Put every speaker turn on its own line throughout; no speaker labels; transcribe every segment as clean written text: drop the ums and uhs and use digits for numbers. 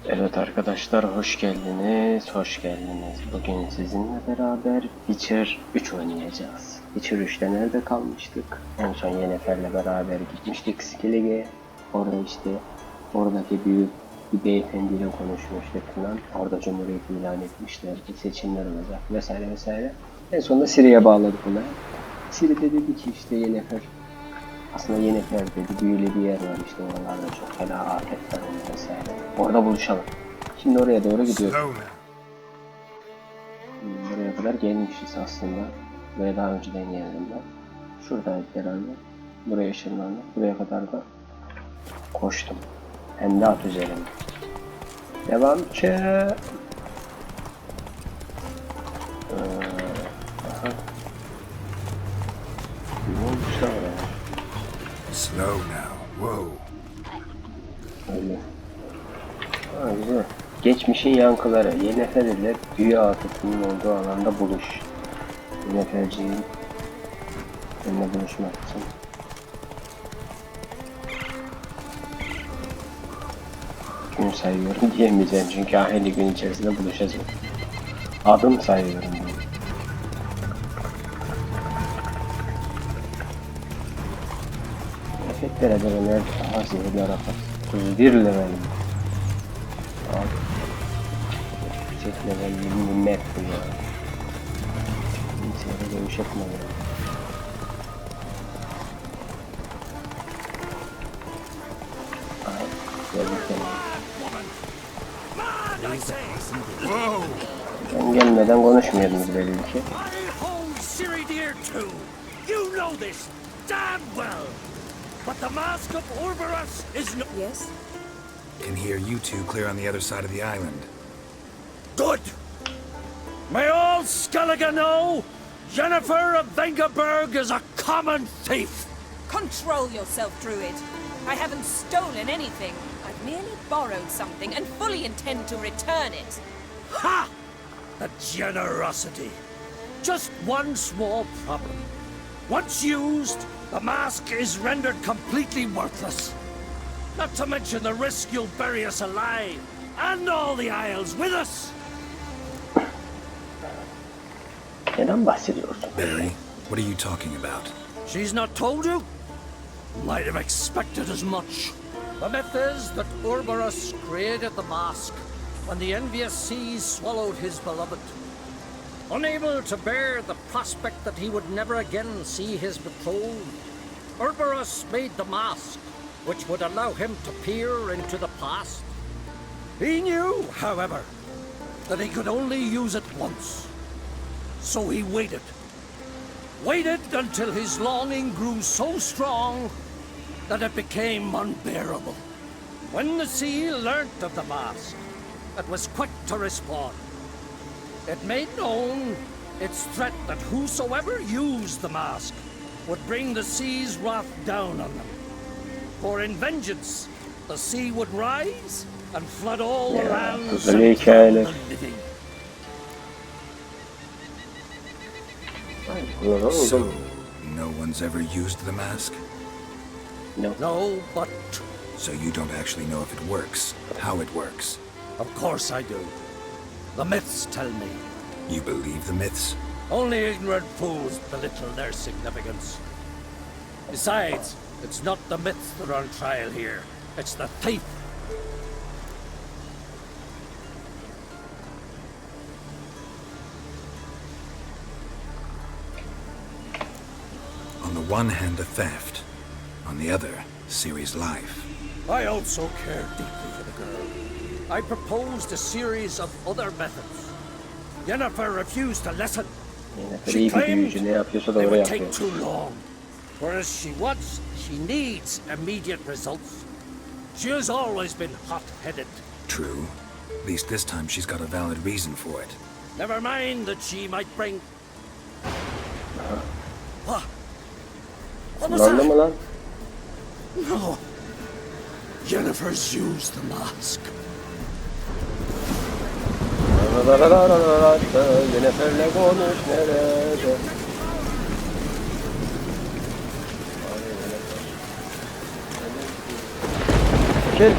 Evet arkadaşlar, hoş geldiniz, hoş geldiniz. Bugün sizinle beraber Witcher 3 oynayacağız. Witcher 3'te nerede kalmıştık? En son Yennefer'le beraber gitmiştik Skellige. Orada işte oradaki büyük bir beyefendiyle konuşmuştuk falan. Orada Cumhuriyet ilan etmişlerdi, seçimler olacak vesaire vesaire. En sonunda Ciiri'ye bağladık ona. Ciiri de dedi ki işte Yennefer, aslında Yennefer dedi, büyülü bir yer var işte oralarda, çok fena afetler olur vesaire. Orada buluşalım. Şimdi oraya doğru gidiyoruz. Buraya kadar gelmişiz aslında. Buraya daha önceden geldim ben. Şuradaydık herhalde. Buraya ışınlandım. Buraya kadar da koştum. Hem de at üzerinde. Devam ki. Ne olmuş lan oraya?
Slow now. Whoa.
Öyle. Ha, güzel. Geçmişin yankıları. Yennefer ile büyü atıfının olduğu alanda buluş. Yenneferciğin benimle buluşmak için. Gün sayıyorum diyemeyeceğim çünkü aynı gün içerisinde buluşacağım. Adım sayıyorum diye. Efektler acaba nerede? Aha, zehirli arafat. 31 levelim. Abi. Yüksek level 20 map bu ya. Kimseye dövüş etme ya. Aha, geldik ben gelmeden konuşmuyordunuz belli ki.
But the mask of Orberus is no—
Yes?
Can hear you two clear on the other side of the island.
Good! May all Skellige know, Yennefer of Vengerberg is a common thief!
Control yourself, Druid. I haven't stolen anything. I've merely borrowed something and fully intend to return it.
Ha! The generosity! Just one small problem. Once used, the mask is rendered completely worthless. Not to mention the risk you'll bury us alive, and all the Isles with us!
Neden bahsediyorsun?
Barry, what are you talking about?
She's not told you? Might have expected as much. The myth is that Orberus created the mask when the envious seas swallowed his beloved. Unable to bear the prospect that he would never again see his betrothed, Orberus made the mask, which would allow him to peer into the past. He knew, however, that he could only use it once. So he waited. Waited until his longing grew so strong that it became unbearable. When the sea learnt of the mask, it was quick to respond. It made known its threat that whosoever used the mask would bring the sea's wrath down on them. For in vengeance, the sea would rise and flood all the lands of the living.
So, no one's ever used the mask?
No.
No, but
So you don't actually know if it works, how it works.
of course I do. The myths tell me.
You believe the myths?
Only ignorant fools belittle their significance. Besides, it's not the myths that are on trial here. It's the thief.
On the one hand, a theft. On the other, Ciri's life.
I also care deeply for the girl. I proposed a series of other methods. Yennefer refused to listen.
Yennefer iyi bir büyücü, ne yapıyorsa
They
doğru
would
yapıyor.
take too long. Whereas she wants, she needs immediate results. She has always been hot-headed.
True. At least this time she's got a valid reason for it.
Never mind that she might bring... What? What was
Kullandı mı
that?
lan?
No. Yennefer's used the mask.
Yennefer'le konuş nerede? Gel.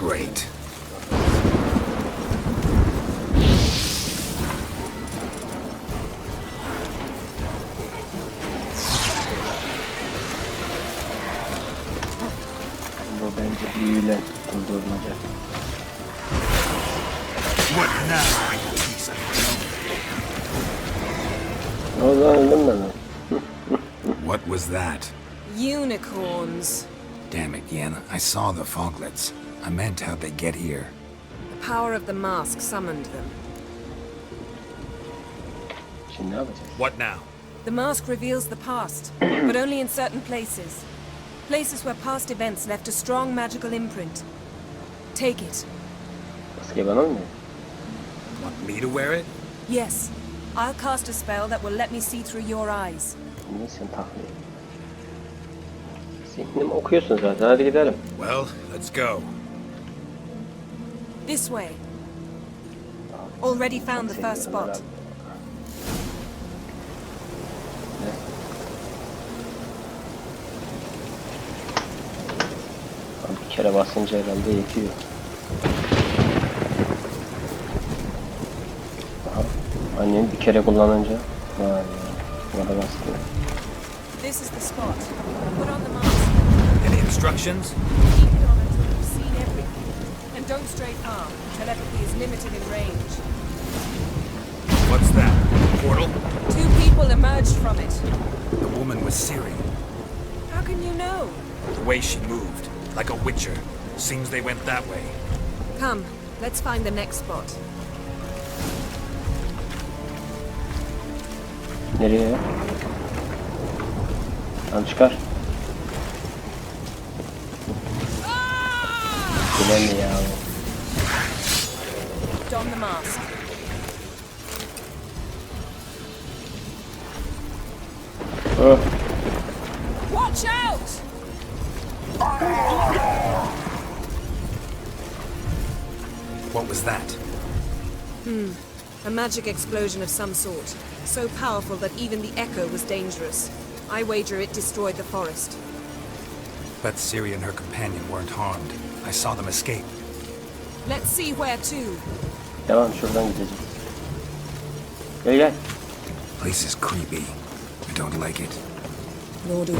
Great.
Bu bence büyüyle durdurulacak.
What now, you piece of
O zaman öldüm ben.
What was that?
Unicorns.
Damn it, Yen. I saw the foglets. I meant how'd they get here?
The power of the mask summoned them.
Şimdi ne yapacağız?
What now?
The mask reveals the past, but only in certain places. Places where past events left a strong magical imprint. Take it.
Maskeyi bana mı ver?
Want me to wear it?
Yes. I'll cast a spell that will let me see through your eyes.
Niye sen takmıyor? Zihnimi okuyorsun zaten. Hadi gidelim.
Well, let's go.
This way. Already found the first spot.
Bir kere basınca herhalde yetiyor. Aha. Annem bir kere kullanınca vay ya. Buna da bastı.
This is the spot. Put on the mask.
Any instructions?
Keep it on until you've seen everything. And don't stray far. Telepathy is limited in range.
What's that? Portal?
2 people emerged from it.
The woman was Ciiri.
How can you know?
The way she moved, like a witcher. Seems they went that way.
Come, let's find the next spot.
Nereye ya? Tamam çıkar. Güzel ya.
Don the mask.
Oh.
Watch out!
What was that?
A magic explosion of some sort. So powerful that even the echo was dangerous. I wager it destroyed the forest.
But Ciiri and her companion weren't harmed. I saw them escape.
Let's see where to.
Devam şuradan gideceğiz. Gel gel.
Place is creepy. I don't like it.
Nor do I.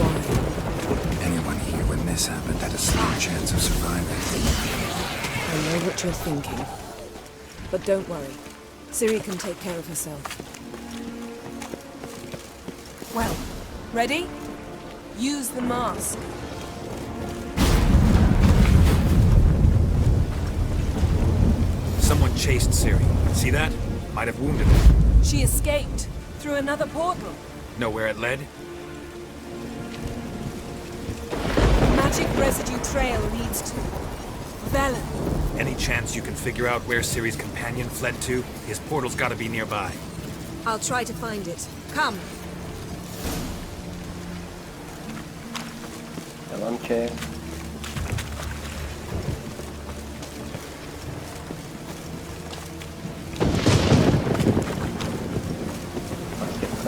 Anyone here when this happened had a slim chance of surviving.
I know what you're thinking. But don't worry. Ciiri can take care of herself. Well, ready? Use the mask.
Someone chased Ciiri. See that? Might have wounded her.
She escaped through another portal.
Know where it led?
Magic residue trail leads to Velen.
Any chance you can figure out where Ciri's companion fled to? His portal's gotta be nearby.
I'll try to find it. Come.
Devam ki.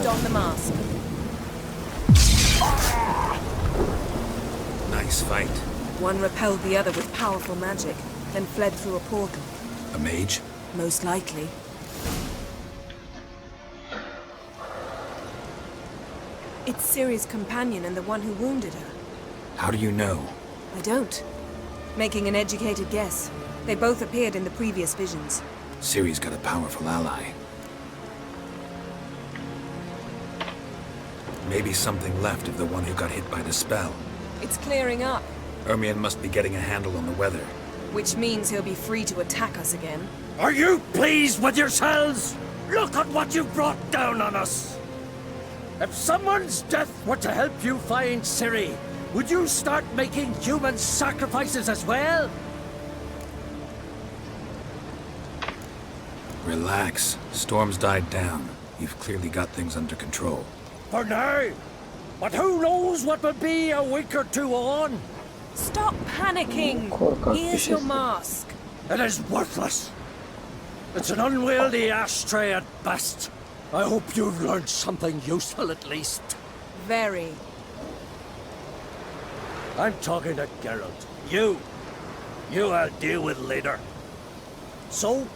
Don the mask.
Nice fight.
One repelled the other with powerful magic, then fled through a portal.
A mage?
Most likely. It's Ciri's companion and the one who wounded her.
How do you know?
I don't. Making an educated guess. They both appeared in the previous visions.
Ciri's got a powerful ally. Maybe something left of the one who got hit by the spell.
It's clearing up,
Ermion must be getting a handle on the weather.
which means he'll be free to attack us again.
Are you pleased with yourselves? Look at what you've brought down on us! If someone's death were to help you find Ciiri, would you start making human sacrifices as well?
Relax. Storm's died down. You've clearly got things under control.
For now. But who knows what will be a week or two on?
Stop panicking!
Korkak bir
Here's your
şeysin.
mask.
It is worthless. It's an unwieldy ashtray at best. I hope you've learned something useful at least.
Very.
I'm talking to Geralt. You. You I'll deal with later. So,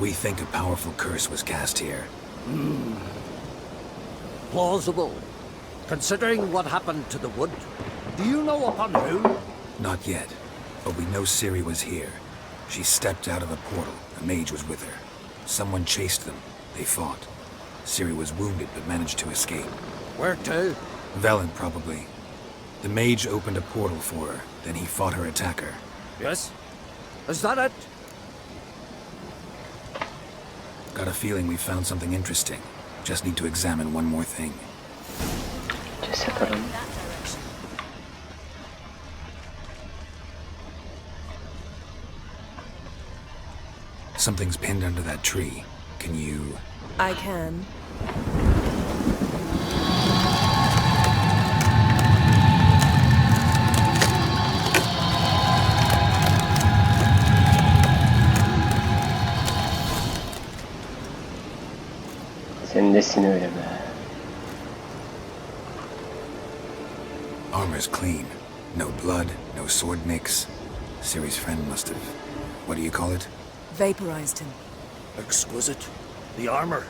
We think a powerful curse was cast here.
plausible. Considering what happened to the wood, do you know upon who?
Not yet, but we know Ciri was here. She stepped out of a portal. A mage was with her. Someone chased them. They fought. Ciri was wounded but managed to escape.
Where to?
Velen, probably. The mage opened a portal for her, then he fought her attacker.
Yes? Is that it?
Got a feeling we found something interesting. Just need to examine one more thing.
Ceset aranın.
Something's pinned under that tree. Can you...
I can.
Senin nesin öyle be?
Armor's clean. No blood, no sword nicks. Ciri's friend must have... What do you call it?
Vaporized him.
Exquisite. The armor,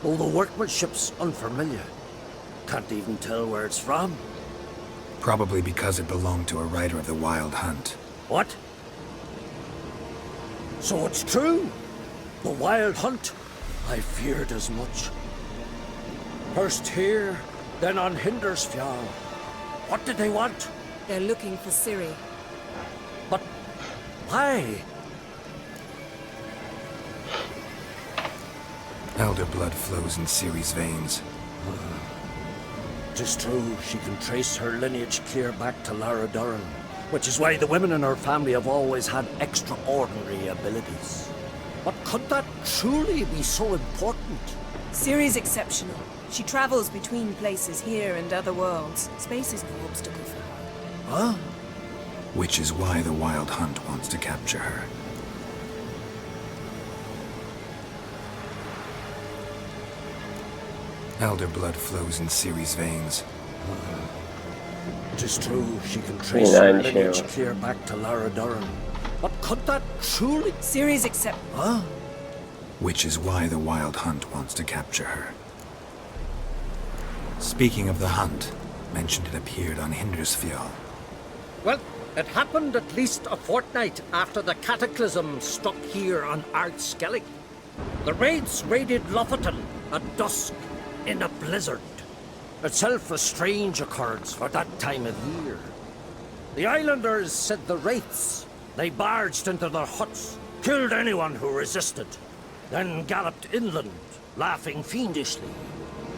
though the workmanship's unfamiliar. Can't even tell where it's from.
Probably because it belonged to a rider of the Wild Hunt.
What? So it's true? The Wild Hunt? I feared as much. First here, then on Hindersfjall. What did they want?
They're looking for Ciri.
But why?
Elder blood flows in Ciri's veins.
Tis true, she can trace her lineage clear back to Lara Duran, which is why the women in her family have always had extraordinary abilities. But could that truly be so important?
Ciri's exceptional. She travels between places here and other worlds. Space is no obstacle for her.
Huh?
Which is why the Wild Hunt wants to capture her. Elder blood flows in Ciri's veins.
Tis true, she can trace
Yine
her
aynı şey
lineage
var.
clear back to Lara Duran. But could that truly...
Ciri's except...
Huh?
Which is why the Wild Hunt wants to capture her. Speaking of the hunt, mentioned it appeared on Hindersfjall.
Well, it happened at least a fortnight after the cataclysm struck here on Ardskellig. The raids raided Lofoten at dusk in a blizzard. Itself a strange occurrence for that time of year. The islanders said the wraiths. They barged into their huts, killed anyone who resisted, then galloped inland, laughing fiendishly.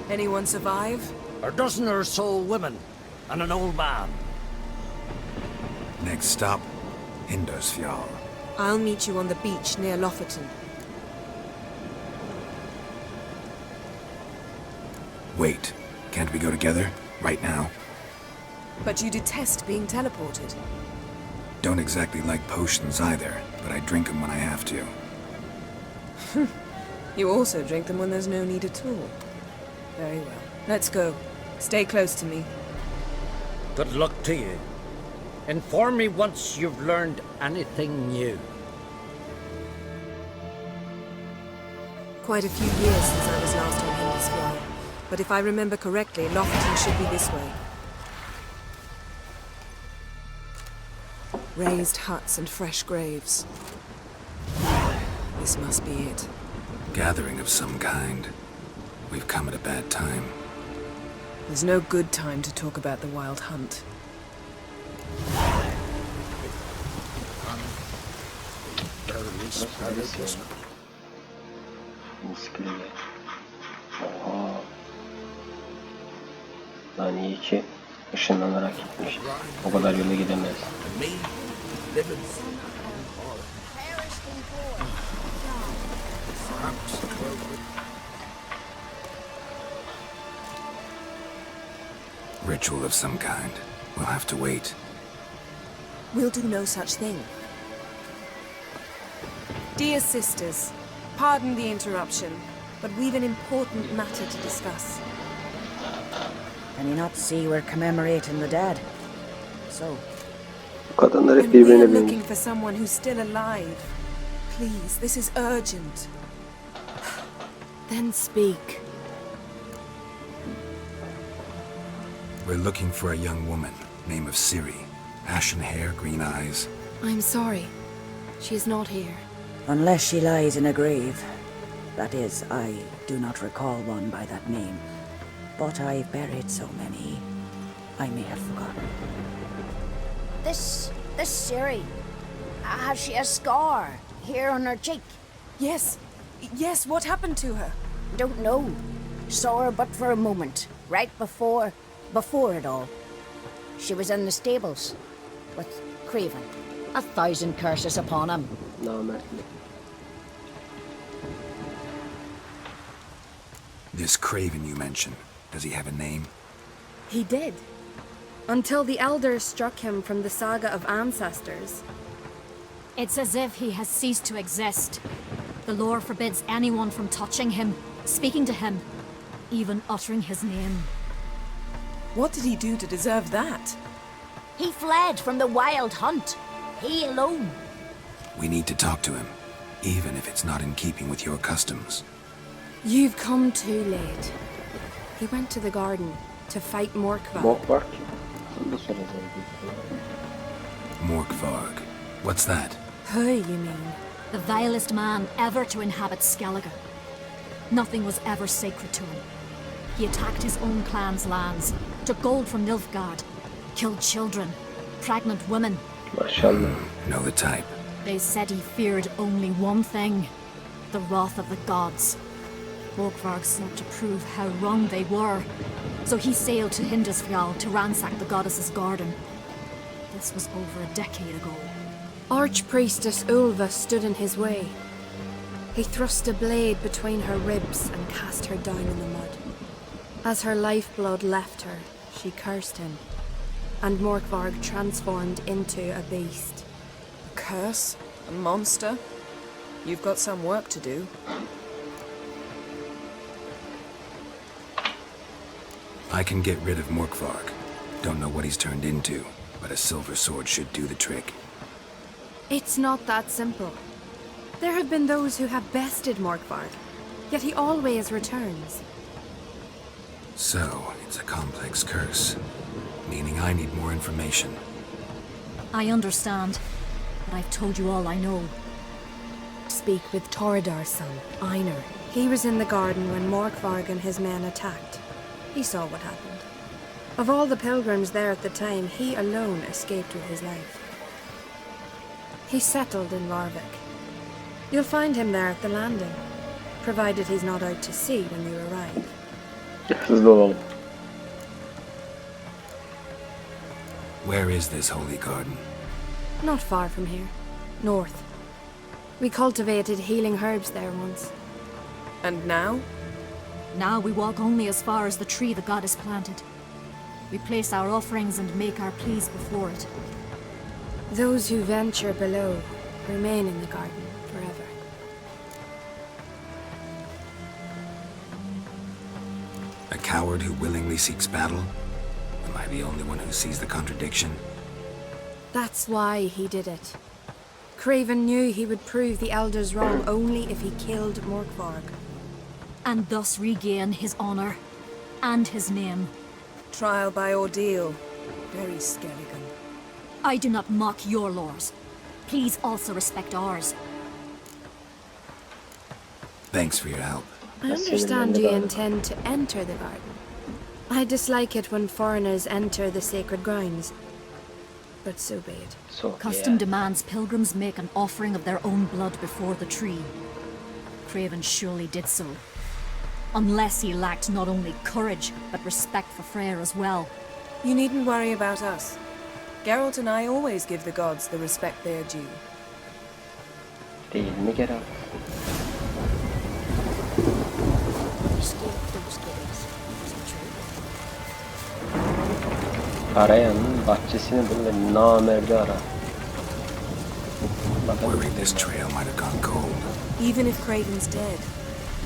Anyone survive?
A dozen or so women, and an old man.
Next stop, Hindersfjall.
I'll meet you on the beach near Lofoten.
Wait, can't we go together? Right now?
But you detest being teleported.
Don't exactly like potions either, but I drink them when I have to.
You also drink them when there's no need at all. Very well. Let's go. Stay close to me.
Good luck to you. Inform me once you've learned anything new.
Quite a few years since I was last on Hindersfjall. But if I remember correctly, Lofoten should be this way. Raised huts and fresh graves. This must be it.
Gathering of some kind. We've come at a bad time.
There's no good time to talk about the Wild Hunt.
Miskiliye. Oha. Lan iyi ki ışınlanarak gitmiş. O kadar yola gidemez.
Ritual of some kind. We'll have to wait.
We'll do no such thing. Dear sisters, pardon the interruption, but we've an important matter to discuss.
Can you not see we're commemorating the dead? so.
Bu kadınlar hep
And we're
birbirine
looking
benziyor.
for someone who's still alive. Please, this is urgent.
Then speak.
We're looking for a young woman, name of Ciiri'yi. Ashen hair, green eyes.
I'm sorry. She's not here.
Unless she lies in a grave. That is, I do not recall one by that name. But I've buried so many, I may have forgotten.
This Ciiri'yi, has she a scar here on her cheek?
Yes, yes, what happened to her?
Don't know. Saw her but for a moment, right before it all. She was in the stables with Craven. 1,000 curses upon him.
Namertlik.
This Craven you mentioned, does he have a name?
He did. Until the elders struck him from the saga of ancestors.
It's as if he has ceased to exist. The lore forbids anyone from touching him, speaking to him, even uttering his name.
What did he do to deserve that?
He fled from the wild hunt. He alone.
We need to talk to him, even if it's not in keeping with your customs.
You've come too late. He went to the garden to fight Morkvar.
Mok var ki. Bunu da soracağım.
Morkvarg. What's that?
Who, you mean?
The vilest man ever to inhabit Skellige. Nothing was ever sacred to him. He attacked his own clan's lands, took gold from Nilfgaard, killed children, pregnant women.
Maşallah.
Know the type.
They said he feared only one thing, the wrath of the gods. Morkvarg sought to prove how wrong they were, so he sailed to Hindisfjall to ransack the goddess's garden. This was over a decade ago.
Archpriestess Ulva stood in his way. He thrust a blade between her ribs and cast her down in the mud. As her lifeblood left her, she cursed him, and Morkvarg transformed into a beast.
A curse? A monster? You've got some work to do.
I can get rid of Morkvarg. Don't know what he's turned into, but a silver sword should do the trick.
It's not that simple. There have been those who have bested Morkvarg, yet he always returns.
So, it's a complex curse, meaning I need more information.
I understand, but I've told you all I know.
Speak with Torridar's son, Einar. He was in the garden when Morkvarg and his men attacked. He saw what happened. Of all the pilgrims there at the time, he alone escaped with his life. He settled in Varvik. You'll find him there at the landing, provided he's not out to sea when you arrive.
Hızlı olalım.
Where is this holy garden?
Not far from here. North. We cultivated healing herbs there once.
And now?
Now we walk only as far as the tree the goddess planted. We place our offerings and make our pleas before it.
Those who venture below remain in the garden forever.
A coward who willingly seeks battle? Am I the only one who sees the contradiction?
That's why he did it. Craven knew he would prove the elders wrong only if he killed Morkvarg.
And thus regain his honor and his name.
Trial by ordeal. Very Skelligan.
I do not mock your laws. Please also respect ours.
Thanks for your help.
I understand you intend to enter the garden. I dislike it when foreigners enter the sacred grounds. But so be it.
So,
Custom
yeah.
demands pilgrims make an offering of their own blood before the tree. Craven surely did so. Unless he lacked not only courage, but respect for Freyr as well.
You needn't worry about us. Geralt and I always give the gods the respect they are due.
Değil mi Geralt?
Escaped those days. Is it true?
Arayanın bahçesini bul ve namerdi ara. Bakalım.
Worried this trail might have gone cold.
Even if Craven's dead,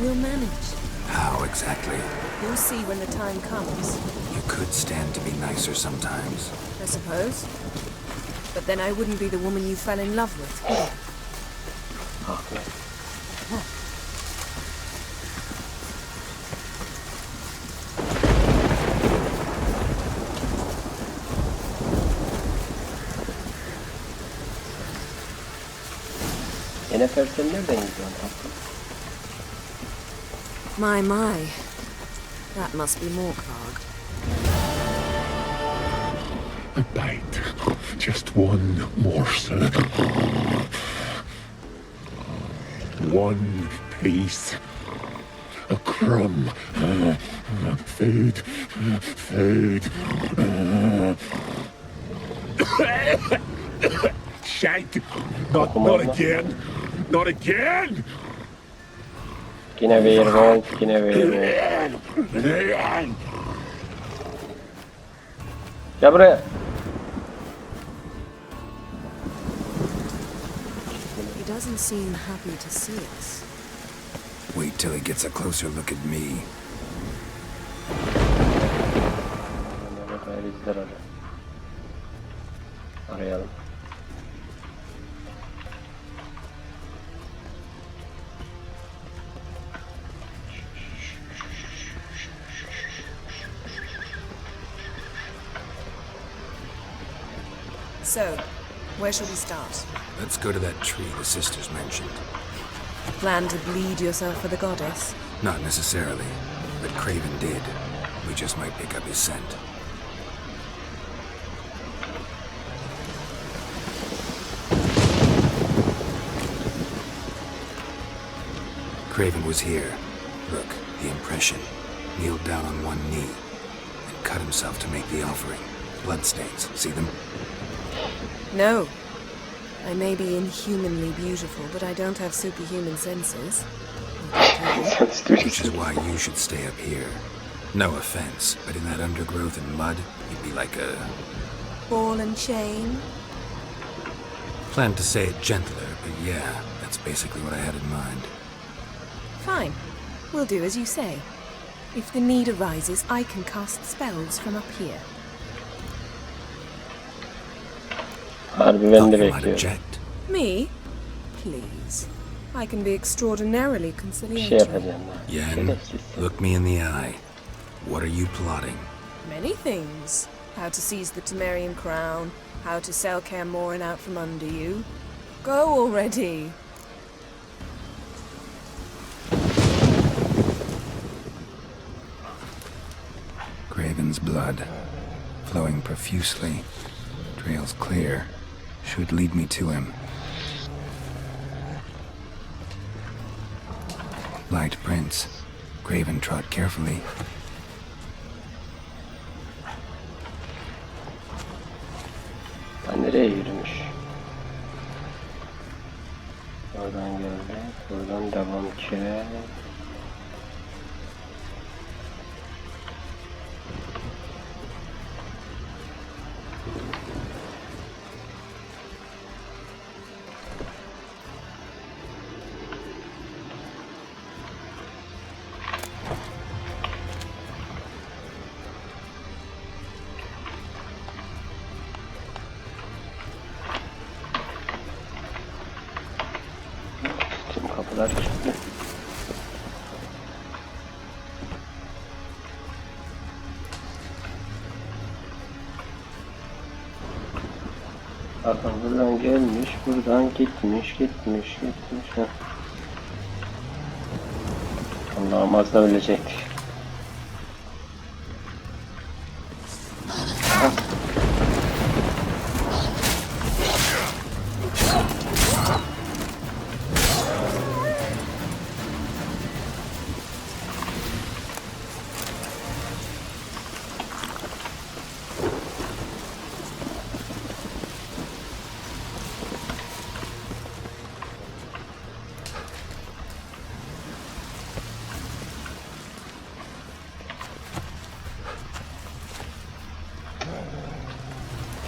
we'll manage.
How exactly?
You'll see when the time comes,
You could stand to be nicer sometimes.
I suppose. But then I wouldn't be the woman you fell in love with, would I?
Haklı. Yennefer sen nereden izliyorsun tatlım?
My. That must be Morkvarg.
A bite. Just one morsel. One piece. A crumb. Food. Food. Shite. Not again. Not again.
Yine werewolf, yine werewolf. Gel buraya.
He doesn't seem happy to see us.
Wait till he gets a closer look at me.
Arayalım.
So, where shall we start?
Let's go to that tree the sisters mentioned.
Plan to bleed yourself for the goddess?
Not necessarily, but Craven did. We just might pick up his scent. Craven was here. Look, the impression. Kneeled down on one knee and cut himself to make the offering. Bloodstains, see them?
No. I may be inhumanly beautiful, but I don't have superhuman senses.
Which is why you should stay up here. No offense, but in that undergrowth and mud, you'd be like a...
Ball and chain?
Planned to say it gentler, but yeah, that's basically what I had in mind.
Fine. We'll do as you say. If the need arises, I can cast spells from up here.
Harbi ben de
Thought you might
bekliyorum.
object.
Me? Please. I can be extraordinarily
Bir şey
conciliatory.
yapacağım ben.
Yen,
Şerefsiz.
look me in the eye. What are you plotting?
Many things. How to seize the Temerian crown, how to sell Kaer Morhen out from under you. Go already.
Craven's blood, flowing profusely, trails clear, should lead me to him. Light prints. Craven trod carefully.
Ben nereye yürümüş? Oradan geldi. Buradan devam ki. Tüm kapılar kilitli. Bakın buradan gelmiş, buradan gitmiş. Heh. Allah'ım az da ölecek.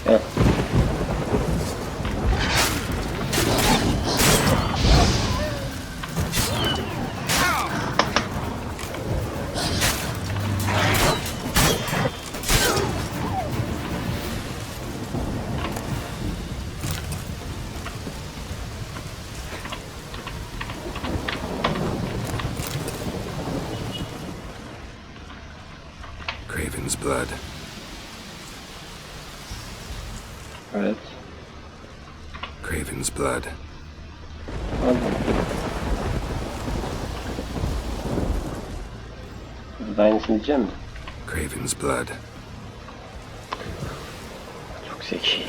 Evet.
blood.
Evet.
Craven's blood.
Aldım. Burada aynısını diyeceğim mi?
Craven's blood.
Çok zeki.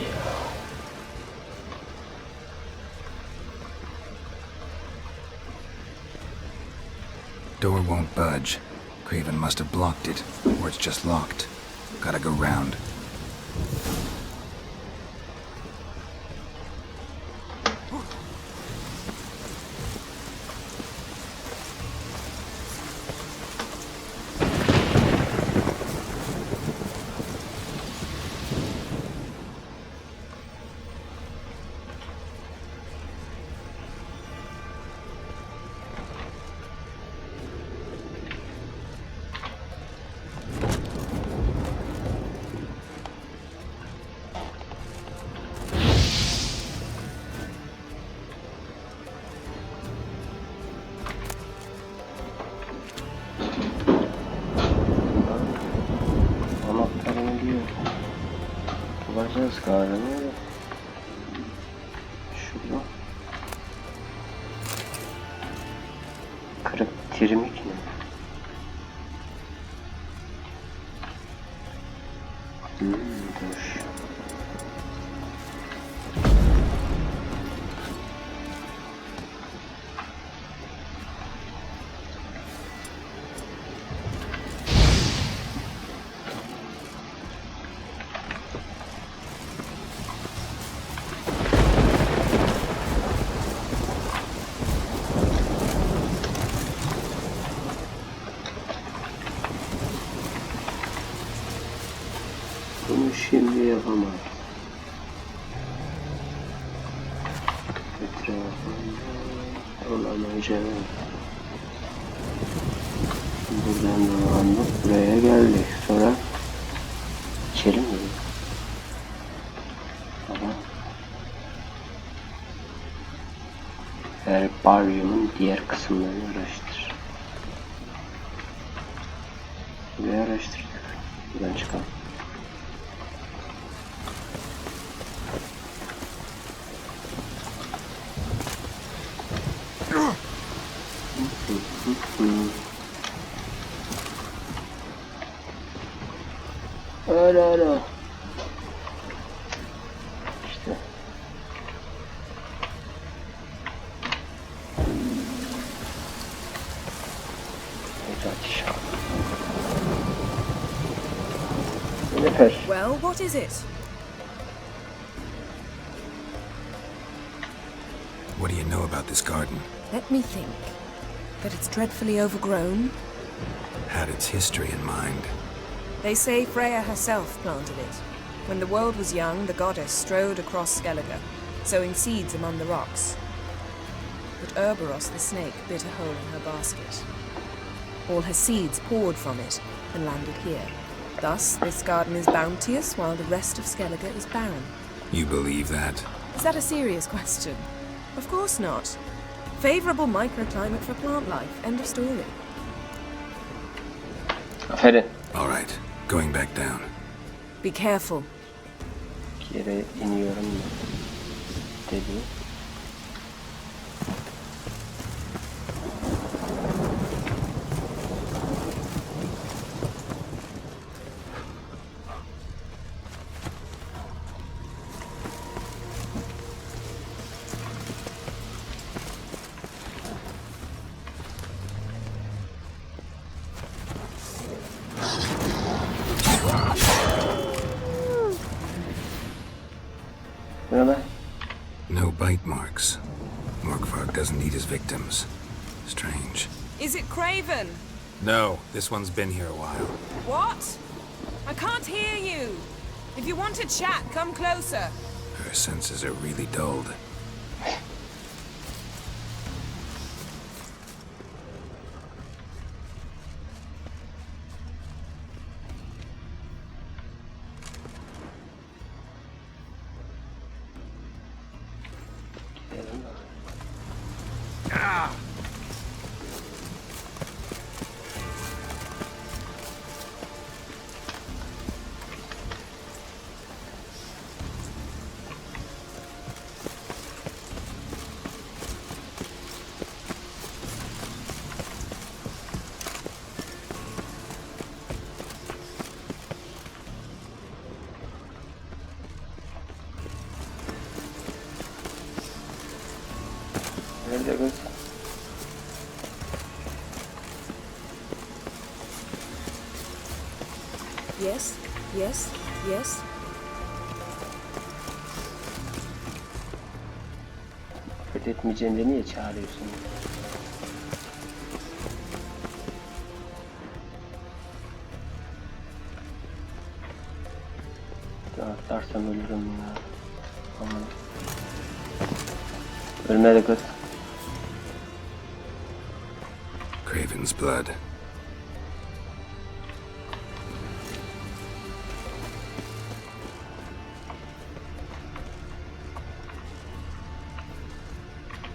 Door won't budge. Craven must have blocked it, or it's just locked. Gotta go round.
Anahtarını diyor. Bulacağız galiba. Şurada. Kırık tirmik mi? Dur. Bunu şimdi yapamam. Etrafında olamayacağım. Buradan dolandık, buraya geldik. Sonra içeri mi? Ama herbaryumun diğer kısımlarını araştır. Burayı araştırdık. Buradan çıkalım. Öyle. İşte. Sefer.
Well, what is it?
What do you know about this garden?
Let me think. That it's dreadfully overgrown.
Had its history in mind.
They say Freya herself planted it. When the world was young, the goddess strode across Skellige, sowing seeds among the rocks. But Urboros the snake bit a hole in her basket. All her seeds poured from it and landed here. Thus, this garden is bounteous while the rest of Skellige is barren.
You believe that?
Is that a serious question? Of course not. Favorable microclimate for plant life. End of story.
Aferin.
All right, going back down.
Be careful.
Yere iniyorum dedi.
No bite marks. Morkvarg doesn't eat his victims. Strange.
Is it Craven?
No, this one's been here a while.
What? I can't hear you. If you want to chat, come closer.
Her senses are really dulled.
Nerede kız?
Yes, yes, yes.
Fethetmeyeceğini de niye çağırıyorsun? Atlarsam ölürüm ya. Aman. Ölmedi kız.
Craven's blood.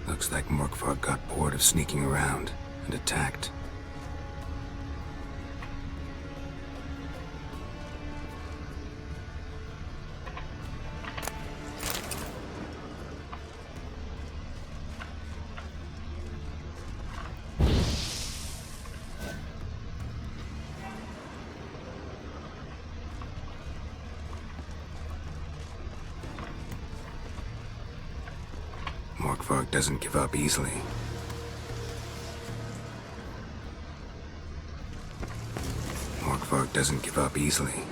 Looks like Morkvarg got bored of sneaking around and attacked. Morkvarg doesn't give up easily. Morkvarg doesn't give up easily.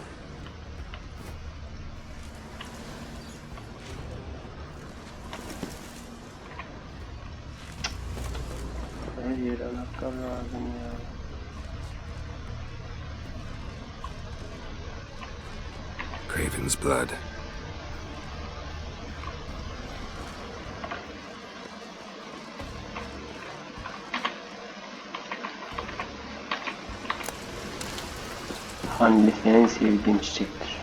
Her yere anahtar lazım ya.
Craven's blood.
Handif en sevdiğim çiçektir.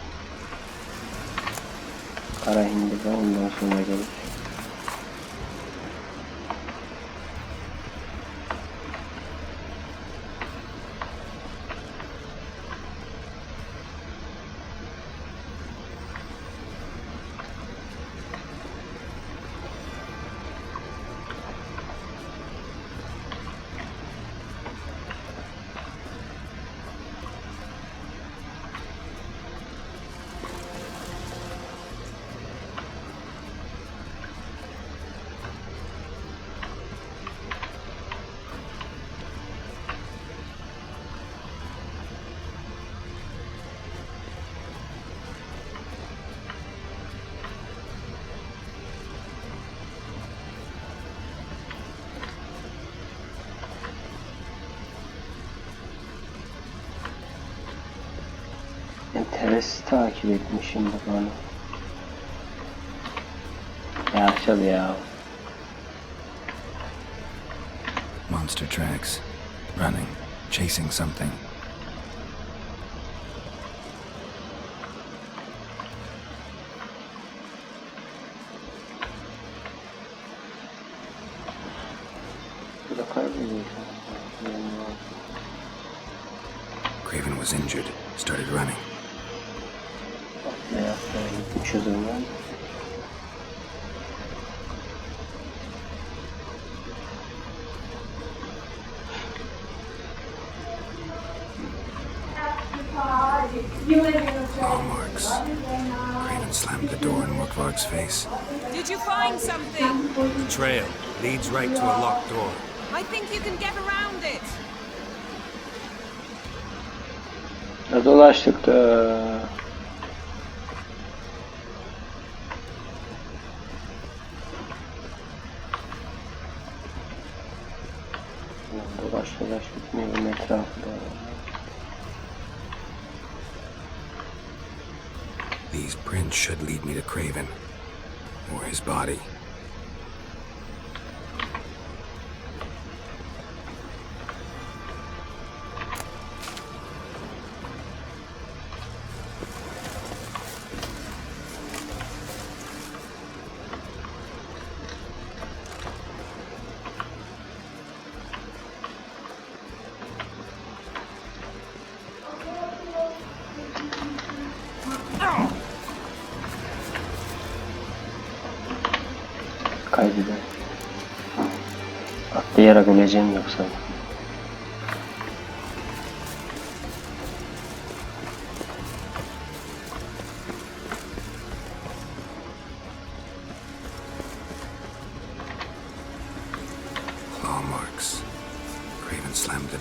Kara hindiba ondan sonra gelir. Teres takip etmişim bu bana. Yaşadı ya.
Monster tracks. Running. Chasing something.
Bu da kaybediyor.
Craven was injured. Started running.
Ne yapmaya gitmiş o zaman?
All marks. Craven slammed the door in Morkvarg's face.
Did you find something?
The trail leads right to a locked door.
I think you can get around it.
Dolaştık da. Dolaş bitmiyor etrafında.
These prints should lead me to Craven. Or his body.
Kaybeder. Atlayarak öleceğim yoksa.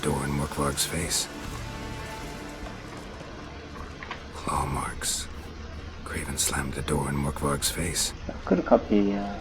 door in Morkvarg's face. Claw marks. Craven slammed the door in Morkvarg's face.
Kır kapıyı ya.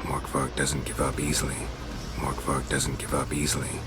Morkvarg doesn't give up easily. Morkvarg doesn't give up easily.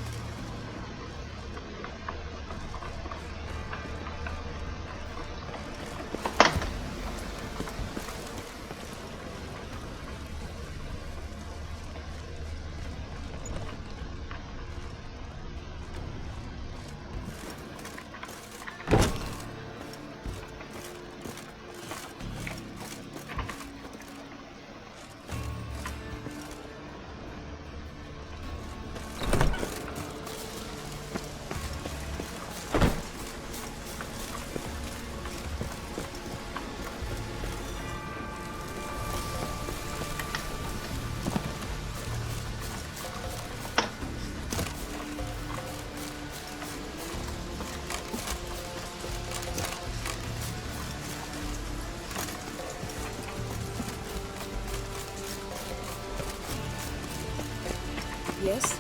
Yes?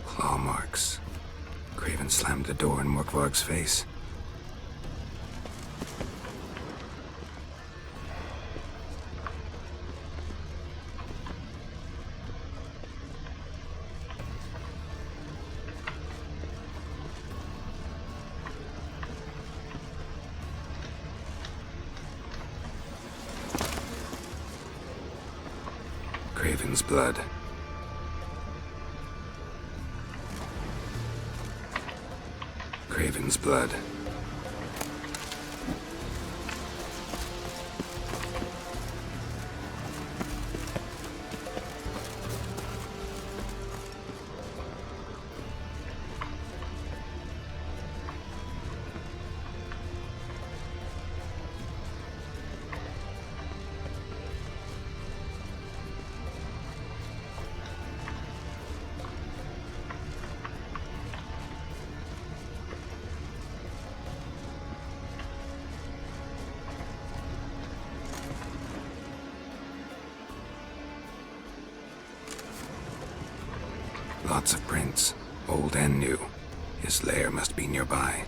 Claw marks. Craven slammed the door in Morkvarg's face. Craven's blood. Craven's blood. Lots of prints, old and new. His lair must be nearby.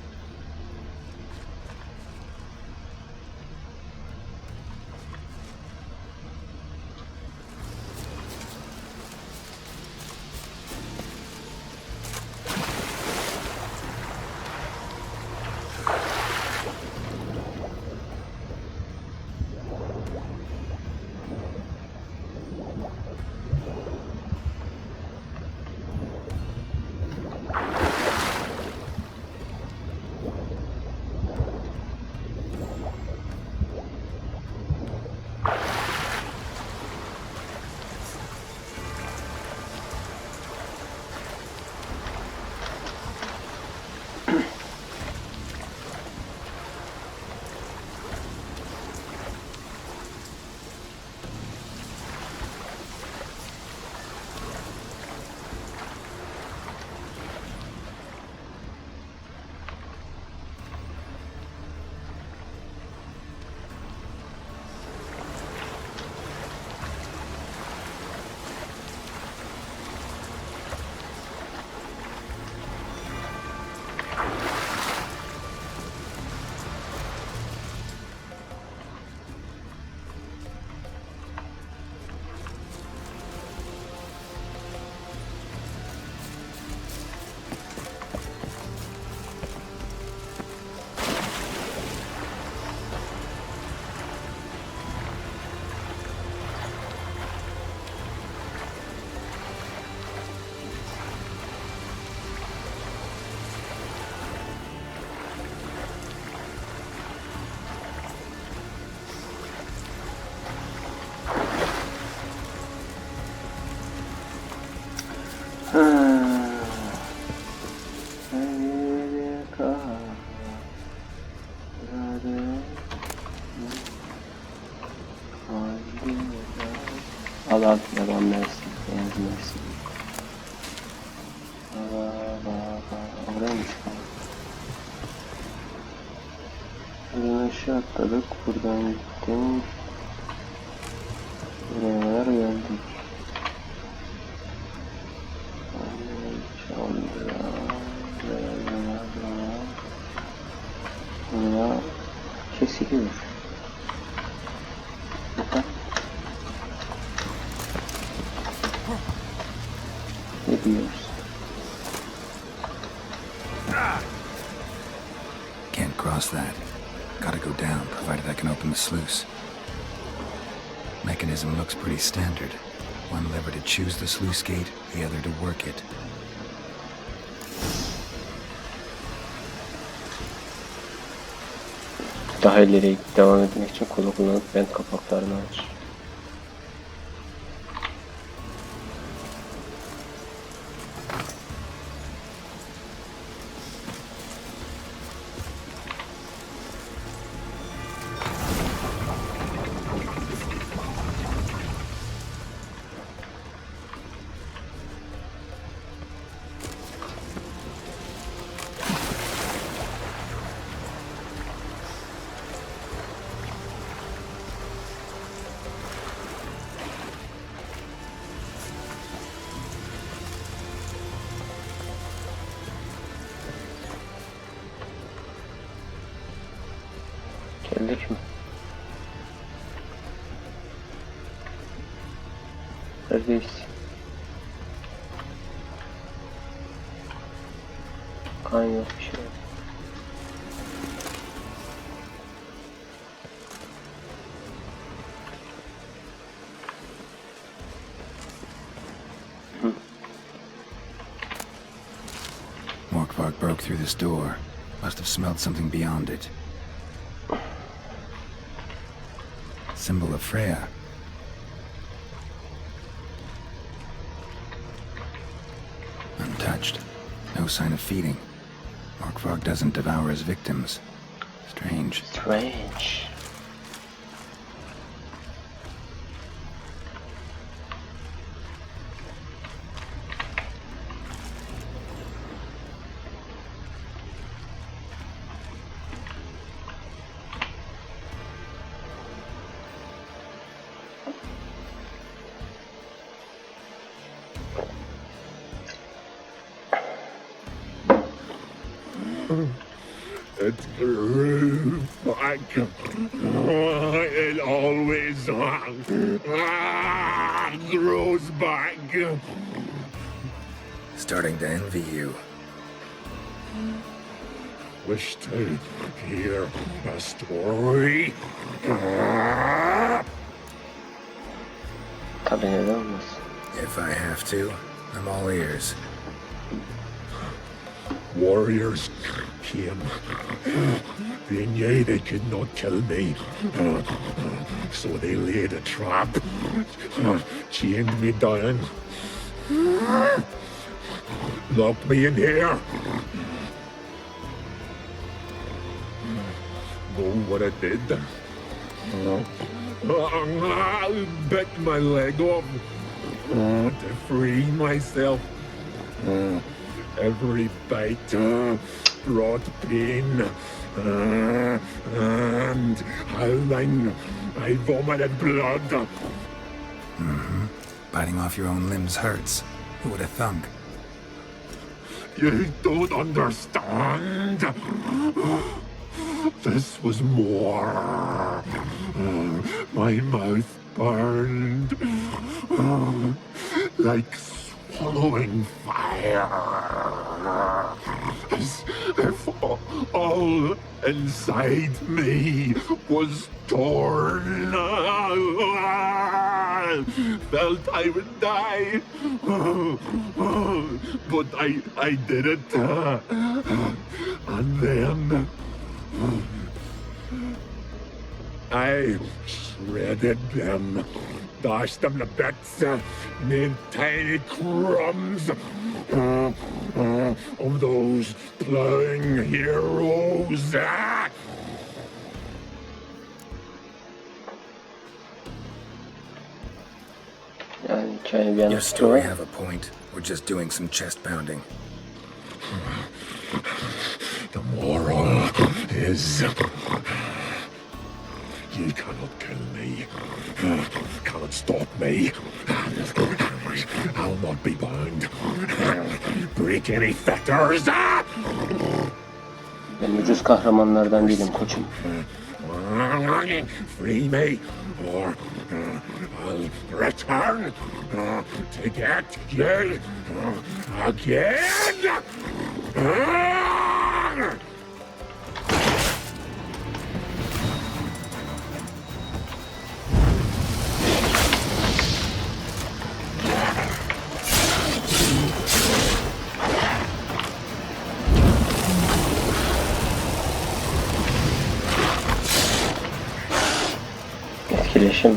Halat, yaban mersin, beyaz mersin. Oraya mı çıkalım? Buradan aşağı atladık, buradan gittim. Buraya kadar geldik. Buraya kesiliyor. Ne diyoruz?
Can't cross that. Gotta go down, provided I can open the sluice. Mechanism looks pretty standard. One lever to choose the sluice gate, the other to work it.
Daha ileriye devam etmek için kolu kullanıp vent kapaklarını aç. Geldik mi? Neredeyiz? Kan yok, bir şey yok.
Morkvark broke through this door. Must have smelled something beyond it. Symbol of Freya. Untouched. No sign of feeding. Morkvark doesn't devour his victims. Strange.
Strange.
It grew back. It always grows back.
Starting to envy you.
Wish to hear a story.
Tabii neden olmaz?
If I have to, I'm all ears.
Warriors came. They knew they could not kill me, so they laid a trap, chained me down, locked me in here. Know what I did? I bit my leg off to free myself. Every bite brought pain, and howling, I vomited blood.
Mm-hmm. Biting off your own limbs hurts. Who would have thunk?
You don't understand. This was more. My mouth burned like swallowing fire, as if all inside me was torn. Felt I would die, but I did it, and then I shredded them, dashed them to bits, made tiny crumbs of those plowing heroes.
Yani hikaye bir
Your
yana
story
tutuyor.
have a point. We're just doing some chest pounding.
The moral is you cannot kill me, cannot stop me. I'll not be bound. Break any fetters.
Ben ucuz kahramanlardan değilim koçum.
Free me, or I'll return to get you again.
Etkileşim.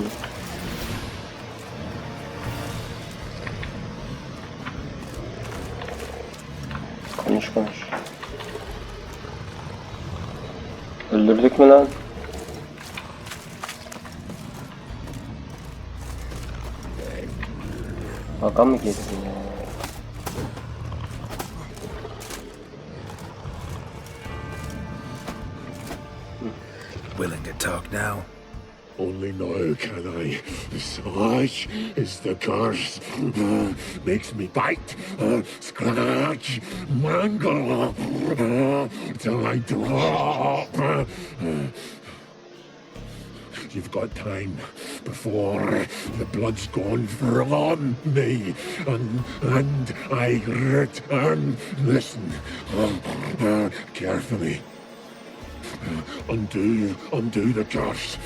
Konuş konuş. Öldürdük mü lan? Baka mı gitsin ya?
Willing to talk now?
Only now can I. Such is the curse. Makes me bite, scratch, mangle, till I drop. You've got time before the blood's gone from me, and I return. Listen, carefully. Undo the curse.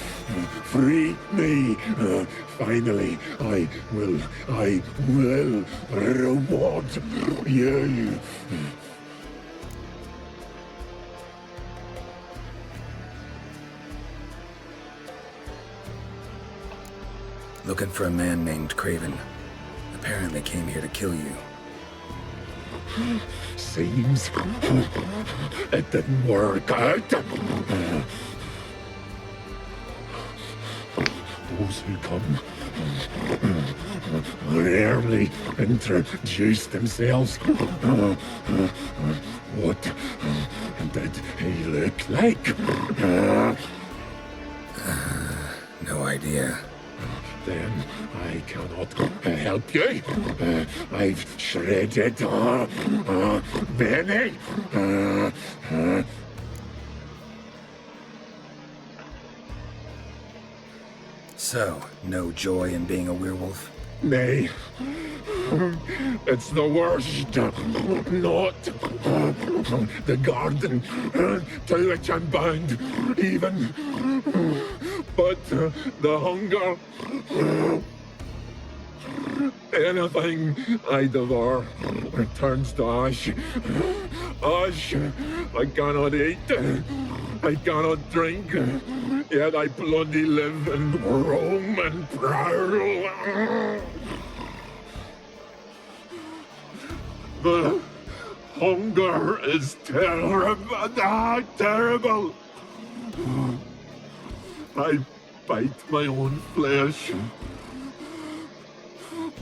Free me. Finally, I will reward you.
Looking for a man named Craven. Apparently came here to kill you.
Seems it didn't work out. Those who come rarely introduce themselves. What did he look like?
No idea.
Then I cannot help you. I've shredded many.
So, no joy in being a werewolf?
Nay, it's the worst. Not the garden to which I'm bound, even, but the hunger. Anything I devour turns to ash. Ash I cannot eat, I cannot drink, yet I bloody live and roam and prowl. The hunger is terrible, terrible. I bite my own flesh,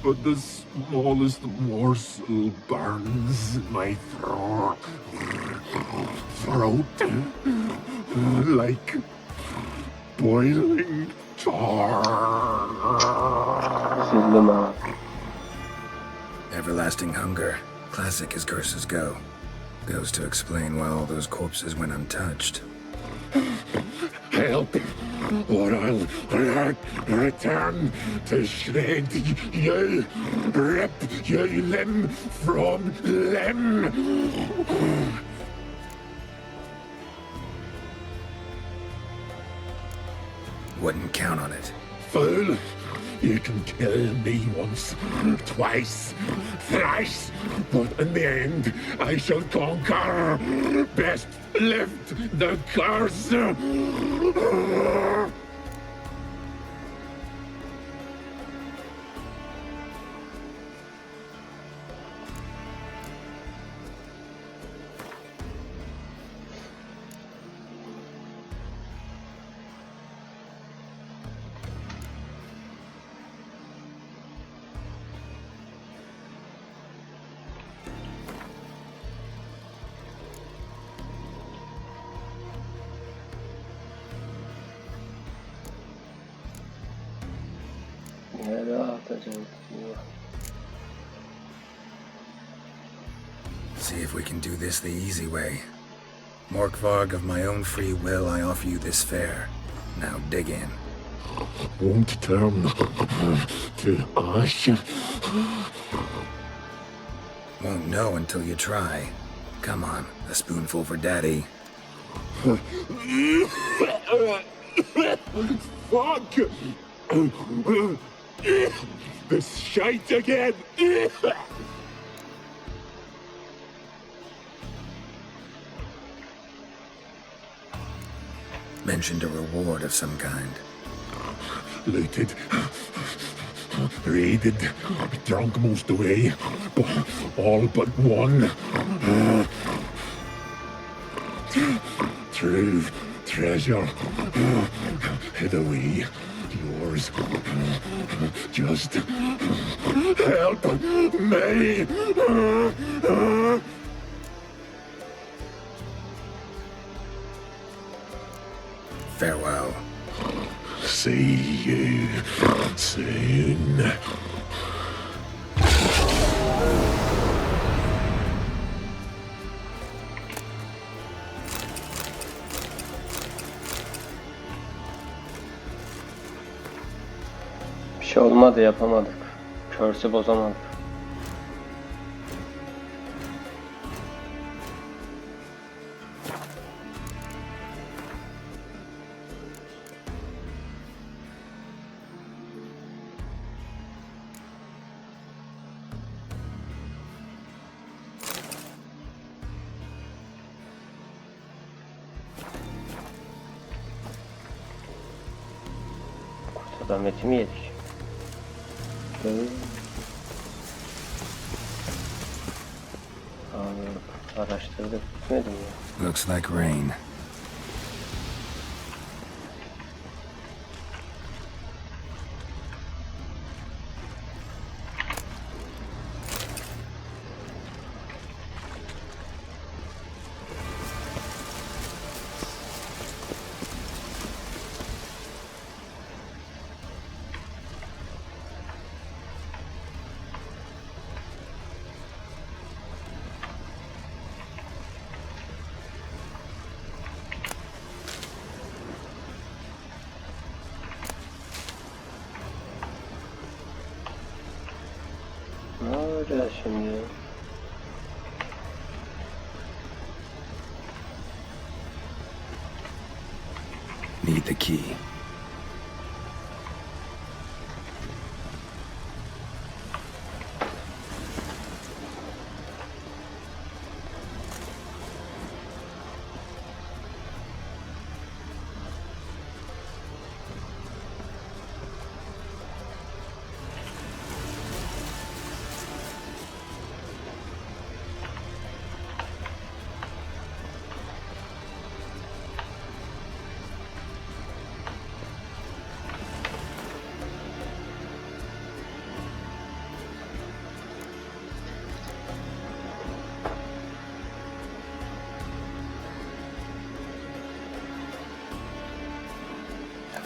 but the smallest morsel burns my throat like boiling tar.
Üzüldüm ha.
Everlasting hunger. Classic as curses go. Goes to explain why all those corpses went untouched.
Help, or I'll return to shred you, rip you limb from limb.
Wouldn't count on it.
Fool, you can kill me once, twice, thrice, but in the end I shall conquer. Best lift the curse.
Nereye atacağız diyor.
See if we can do this the easy way. Morkvarg, of my own free will, I offer you this fare. Now dig in.
Won't turn to ash.
Won't know until you try. Come on, a spoonful for Daddy.
Fuck! This shite again!
Mentioned a reward of some kind.
Looted, raided, drunk most away, all but one. True treasure, hid away, yours. Just help me.
Farewell.
See you soon.
Bir şey olmadı, yapamadık. Körsü bozamadık. Kurtadan metimi yedik. Abi araştırdık, bitmedi mi?
Looks like rain.
Ne olacak şimdi?
Need the key.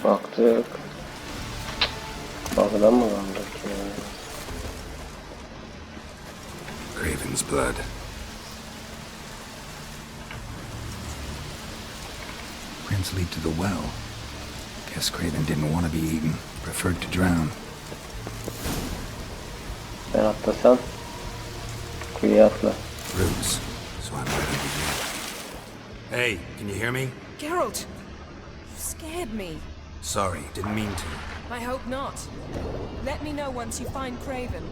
Baktık. Bakıdan mı kaldık ya?
Craven's blood. Prince lead to the well. Guess Craven didn't want to be eaten. Preferred to drown.
Ben atlasam kuyuya atla.
Roots. So I'm ready to begin. Hey, can you hear me?
Geralt! You scared me.
Sorry, didn't mean to.
I hope not. Let me know once you find Craven.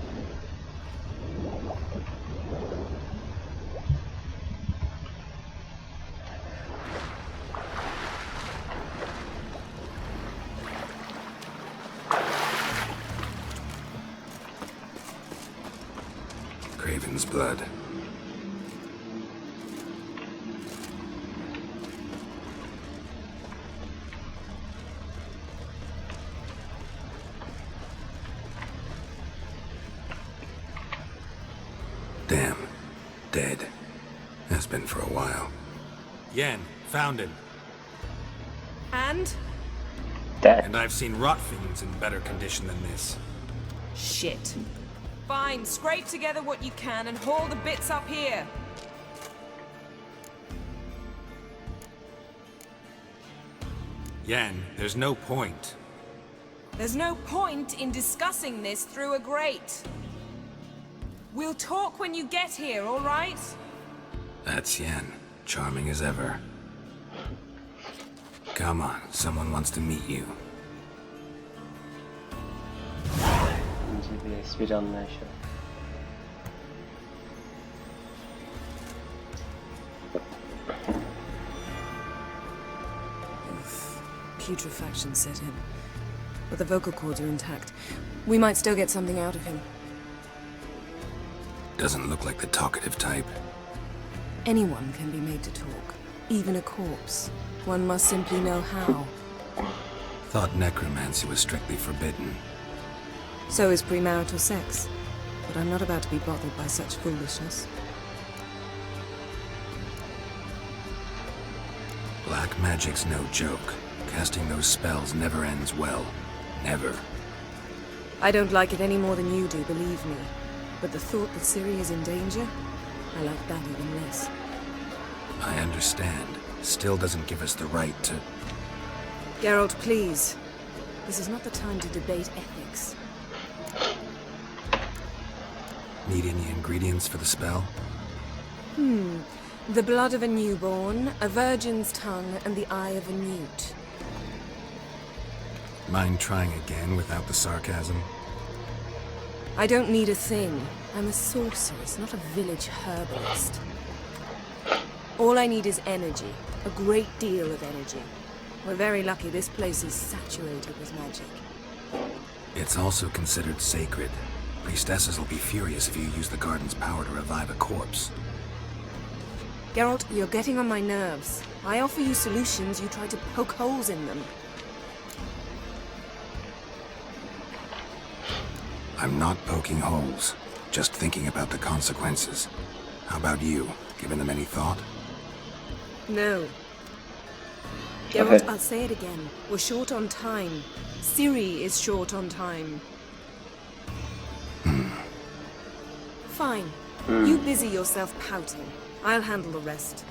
Craven's blood. Damn. Dead. Has been for a while. Yen, found him.
And?
Dead.
And I've seen rot fiends in better condition than this.
Shit. Fine, scrape together what you can and haul the bits up here.
Yan, there's no point.
There's no point in discussing this through a grate. We'll talk when you get here, all right?
That's Yan, charming as ever. Come on, someone wants to meet you.
İnce bir espri anlayışı.
Putrefaction set in. But the vocal cords are intact. We might still get something out of him.
Doesn't look like the talkative type.
Anyone can be made to talk. Even a corpse. One must simply know how.
Thought necromancy was strictly forbidden.
So is premarital sex. But I'm not about to be bothered by such foolishness.
Black magic's no joke. Casting those spells never ends well. Never.
I don't like it any more than you do, believe me. But the thought that Ciiri is in danger, I like that even less.
I understand. Still doesn't give us the right to...
Geralt, please. This is not the time to debate ethics.
Need any ingredients for the spell?
The blood of a newborn, a virgin's tongue, and the eye of a newt.
Mind trying again without the sarcasm?
I don't need a thing. I'm a sorceress, not a village herbalist. All I need is energy. A great deal of energy. We're very lucky this place is saturated with magic.
It's also considered sacred. Priestesses will be furious if you use the garden's power to revive a corpse.
Geralt, you're getting on my nerves. I offer you solutions, you try to poke holes in them.
I'm not poking holes, just thinking about the consequences. How about you? Given them any thought?
No. Geralt, I'll say it again. We're short on time. Ciiri is short on time. Fine. You busy yourself pouting. I'll handle the rest.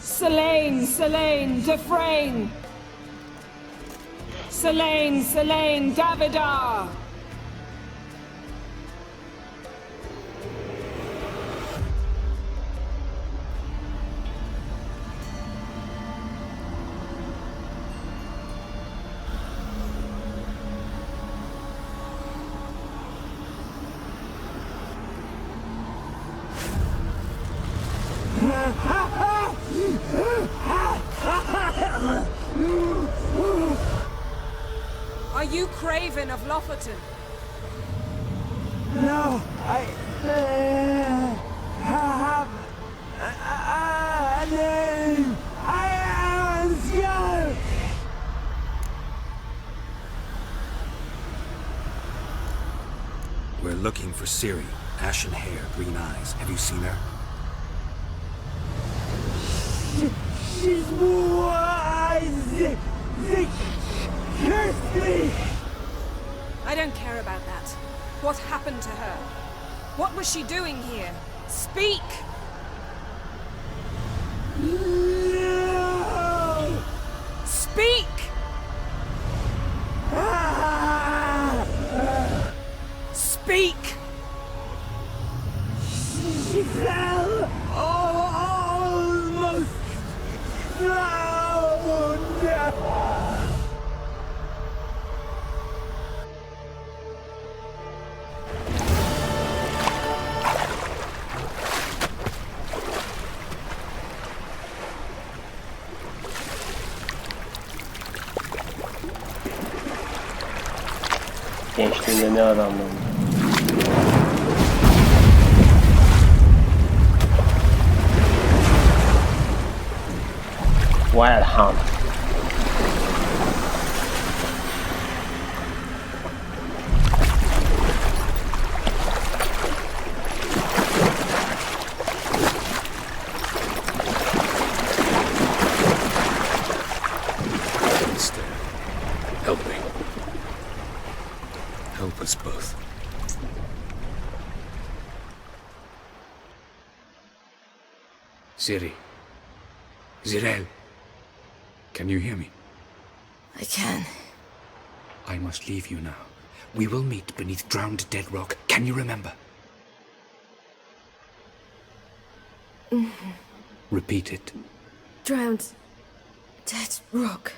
Selene, Selene, Dufresne! Selene, Selene, Davidar! Are you Craven of Lofoten?
No, I have a name. I am scared.
We're looking for Ciiri. Ashen hair, green eyes. Have you seen her?
She's wise. Curse me!
I don't care about that. What happened to her? What was she doing here? Speak!
No!
Speak! Speak!
She fell almost drowned!
Gençliğinde ne adamdı? Wild Hunt.
Ciiri. Zirel. Can you hear me?
I can.
I must leave you now. We will meet beneath drowned dead rock. Can you remember? Repeat it.
Drowned. Dead rock.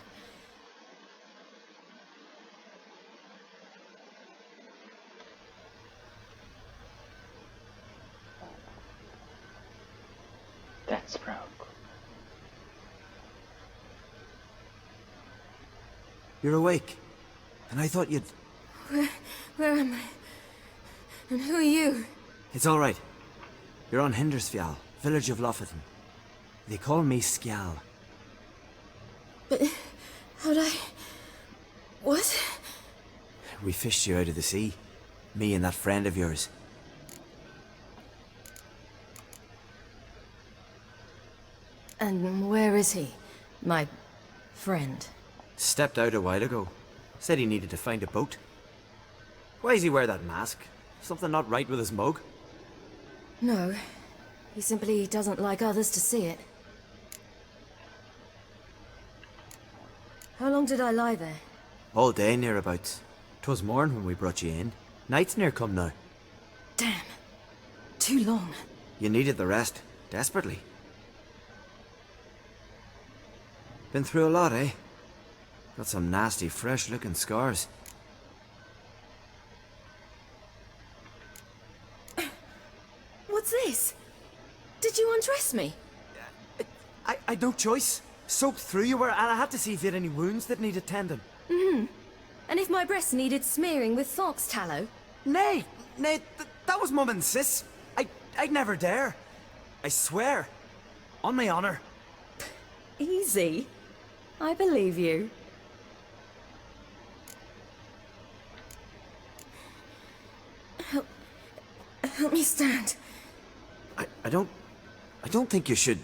That's broke.
You're awake. And I thought you'd...
Where am I? And who are you?
It's all right. You're on Hindersfjall, village of Lofoten. They call me Skjal.
But how'd I... What?
We fished you out of the sea. Me and that friend of yours.
And where is he? My friend.
Stepped out a while ago. Said he needed to find a boat. Why does he wear that mask? Something not right with his mug?
No. He simply doesn't like others to see it. How long did I lie there?
All day nearabouts. 'Twas morn when we brought you in. Night's near come now.
Damn. Too long.
You needed the rest. Desperately. Been through a lot, eh? Got some nasty, fresh-looking scars.
What's this? Did you undress me?
I'd no choice. Soaked through you were, and I had to see if you had any wounds that needed tending.
And if my breasts needed smearing with fox tallow?
Nay, that was Mum and Sis. I'd never dare. I swear. On my honor.
Easy. I believe you. Help me stand.
I don't think you should.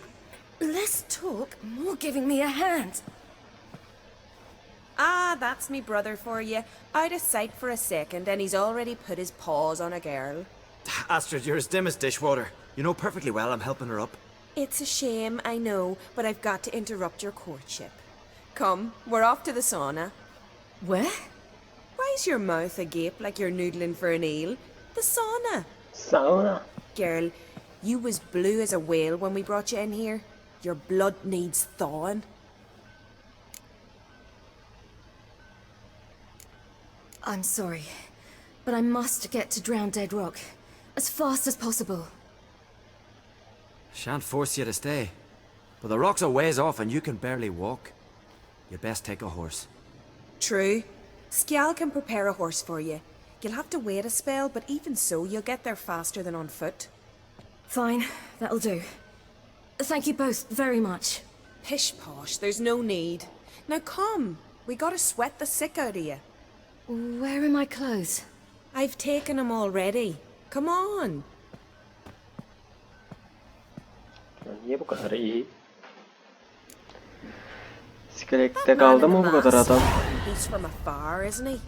Less talk, more giving me a hand.
Ah, that's me brother for you. Out of sight for a second, and he's already put his paws on a girl.
Astrid, you're as dim as dishwater. You know perfectly well I'm helping her up.
It's a shame, I know, but I've got to interrupt your courtship. Come, we're off to the sauna.
Where?
Why's your mouth agape like you're noodling for an eel? The sauna.
Sauna.
Girl, you was blue as a whale when we brought you in here. Your blood needs thawing.
I'm sorry, but I must get to Drowned Dead Rock as fast as possible.
Shan't force you to stay. But the rock's a ways off and you can barely walk. You best take a horse.
True. Skjal can prepare a horse for you. You'll have to wait a spell, but even so, you'll get there faster than on foot.
Fine, that'll do. Thank you both very much.
Pish posh, there's no need. Now come, we gotta sweat the sick out of you.
Where are my clothes?
I've taken them already. Come on.
Niye bu kadar iyi? İskelette kaldı mı bu kadar adam?
He's from afar, isn't he?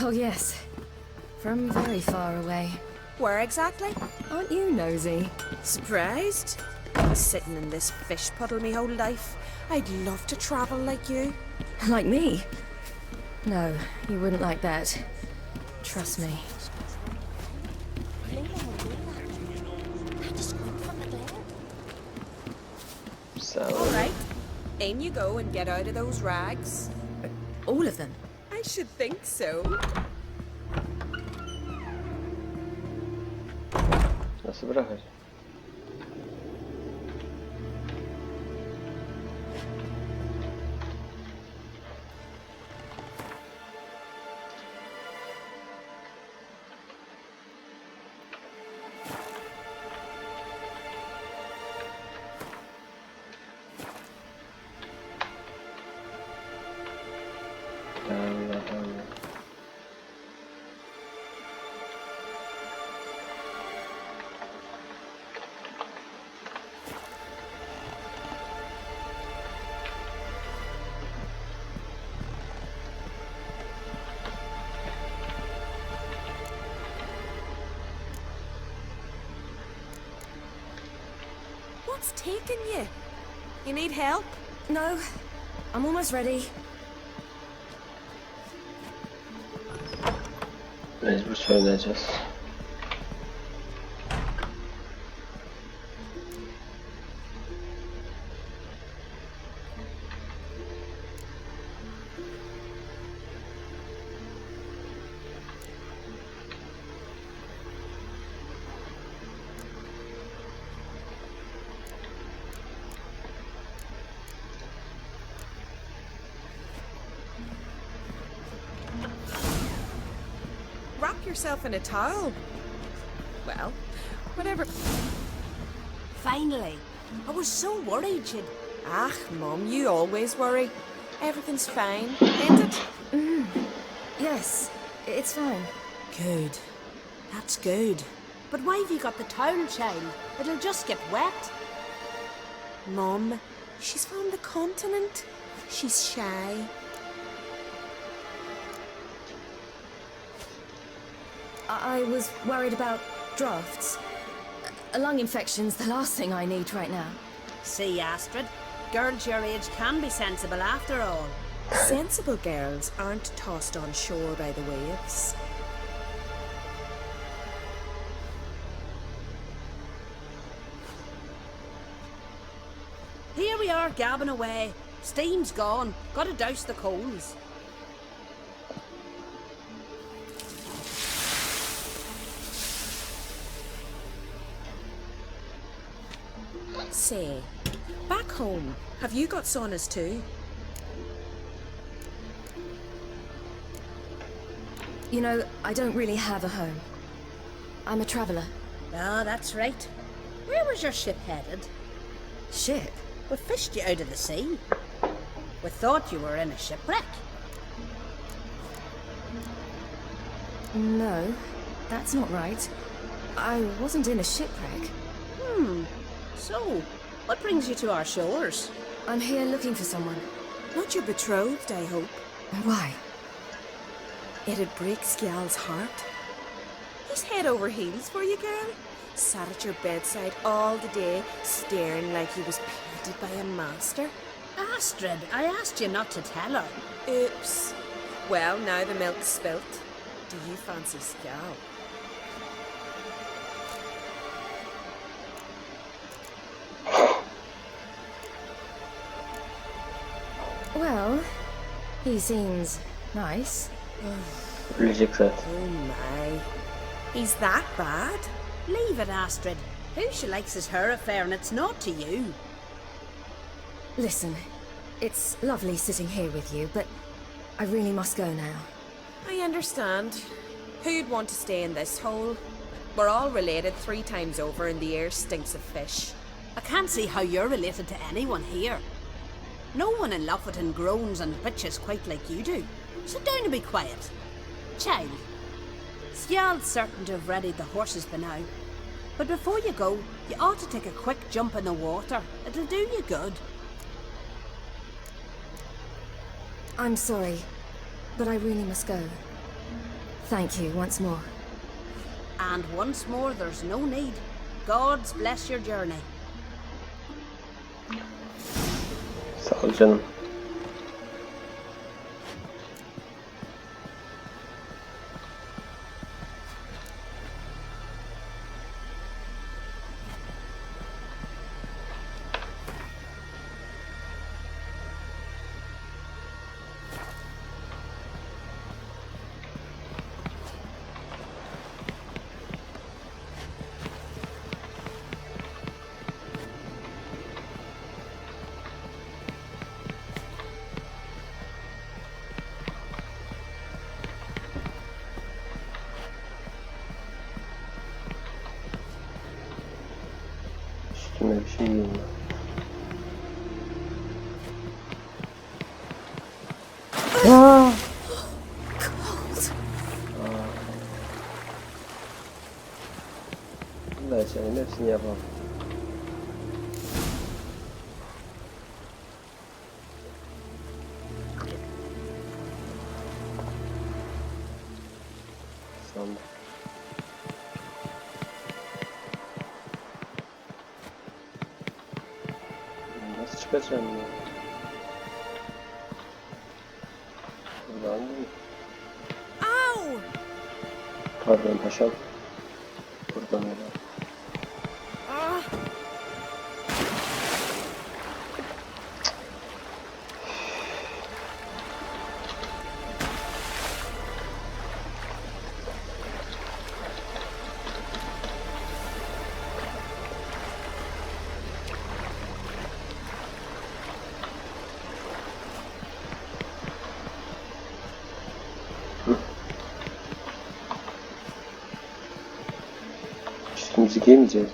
Oh yes, from very far away.
Where exactly?
Aren't you nosy?
Surprised? Been sitting in this fish puddle me whole life. I'd love to travel like you.
Like me? No, you wouldn't like that. Trust me.
So,
All right. In you go and get out of those rags.
All of them?
I should think so.
nasıl bırakır? Allah Allah.
What's taking you? You need help?
No, I'm almost ready.
Mecbur söyleyeceğiz.
Wrap yourself in a towel. Well, whatever.
Finally. I was so worried she'd...
Ah, Mum, you always worry. Everything's fine, ain't it?
Yes, it's fine.
Good. That's good. But why have you got the towel, child? It'll just get wet.
Mum, she's from the continent. She's shy.
I was worried about drafts. Lung infection's the last thing I need right now.
See, Astrid, girls your age can be sensible after all.
Sensible girls aren't tossed on shore by the waves.
Here we are, gabbing away. Steam's gone. Gotta douse the coals.
Say, back home, have you got saunas too?
You know, I don't really have a home. I'm a traveller.
Ah, that's right. Where was your ship headed?
Ship?
We fished you out of the sea. We thought you were in a shipwreck.
No, that's not right. I wasn't in a shipwreck.
So, what brings you to our shores?
I'm here looking for someone.
Not your betrothed, I hope.
Why?
It'd break Skjal's heart. He's head over heels for you, girl. Sat at your bedside all the day, staring like he was painted by a master.
Astrid, I asked you not to tell her.
Oops. Well, now the milk's spilt. Do you fancy Skjal?
Well, he seems nice.
Ölecek zaten.
Oh my. He's that bad?
Leave it, Astrid. Who she likes is her affair and it's not to you.
Listen, it's lovely sitting here with you, but I really must go now.
I understand. Who'd want to stay in this hole? We're all related 3 times over and the air stinks of fish.
I can't see how you're related to anyone here. No one in Lofoten groans and bitches quite like you do. Sit down and be quiet. Child, Skjal's certain to have readied the horses by now. But before you go, you ought to take a quick jump in the water. It'll do you good.
I'm sorry, but I really must go. Thank you once more.
And once more, there's no need. Gods bless your journey.
Sağ ol canım. Üstüme bir şey yiyeyim ben. Allah canım hepsini yapalım. Sandım. başka canlı. Buradan değil. Pardon paşam. Buradan öyle. Müzik yemeyeceğiz.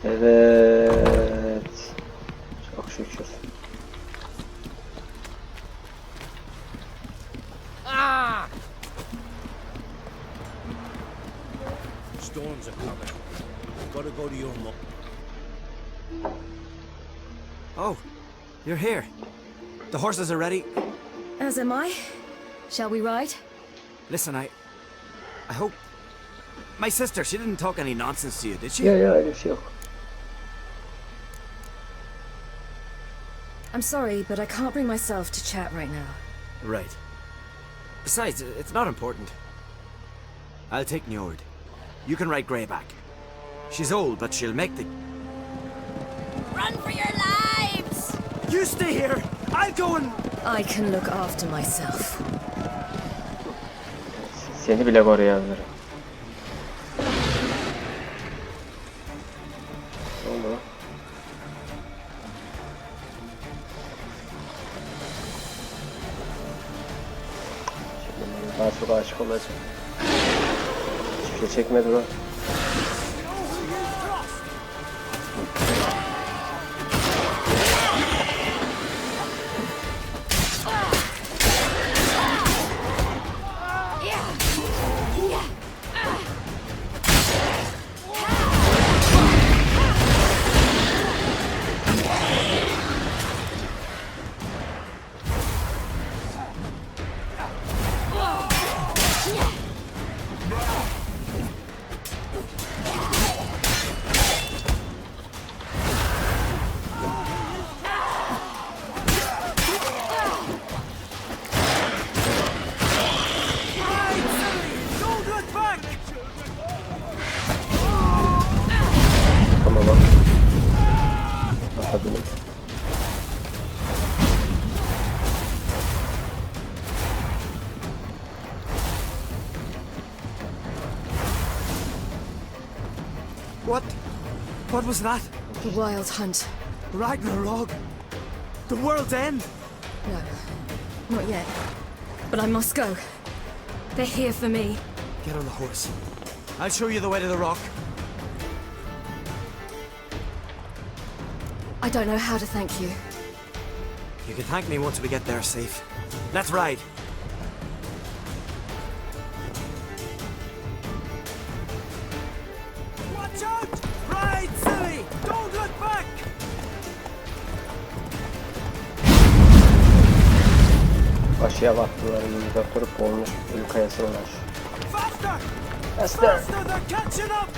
Evet. Çok şükür.
Storms are coming. Gotta go to your mom.
Oh, you're here. The horses are ready.
As am I. Shall we ride?
Listen, I hope... My sister, she didn't talk any nonsense to you, did she?
Ya öyle bir şey yok.
I'm sorry, but I can't bring myself to chat right now.
Right. Besides, it's not important. I'll take Njord. You can ride Greyback. She's old, but she'll make the...
Run for your lives!
You stay here! I'll go and...
I can look after myself.
Seni bile koruyabilirim. Ne oldu? Şimdi daha çok aşık olacak. Hiçbir şey çekmedi bu.
What? What was that?
The Wild Hunt.
Ragnarok? The world's end?
No, not yet. But I must go. They're here for me.
Get on the horse. I'll show you the way to the rock.
I don't know how to thank you.
You can thank me once we get there safe. Let's ride. Watch out! Ride, silly! Don't look back!
Başıya baktılar, yüzde durup olmuş ölü kayasına uğraş.
Faster!
Faster!
Faster, they're catching up!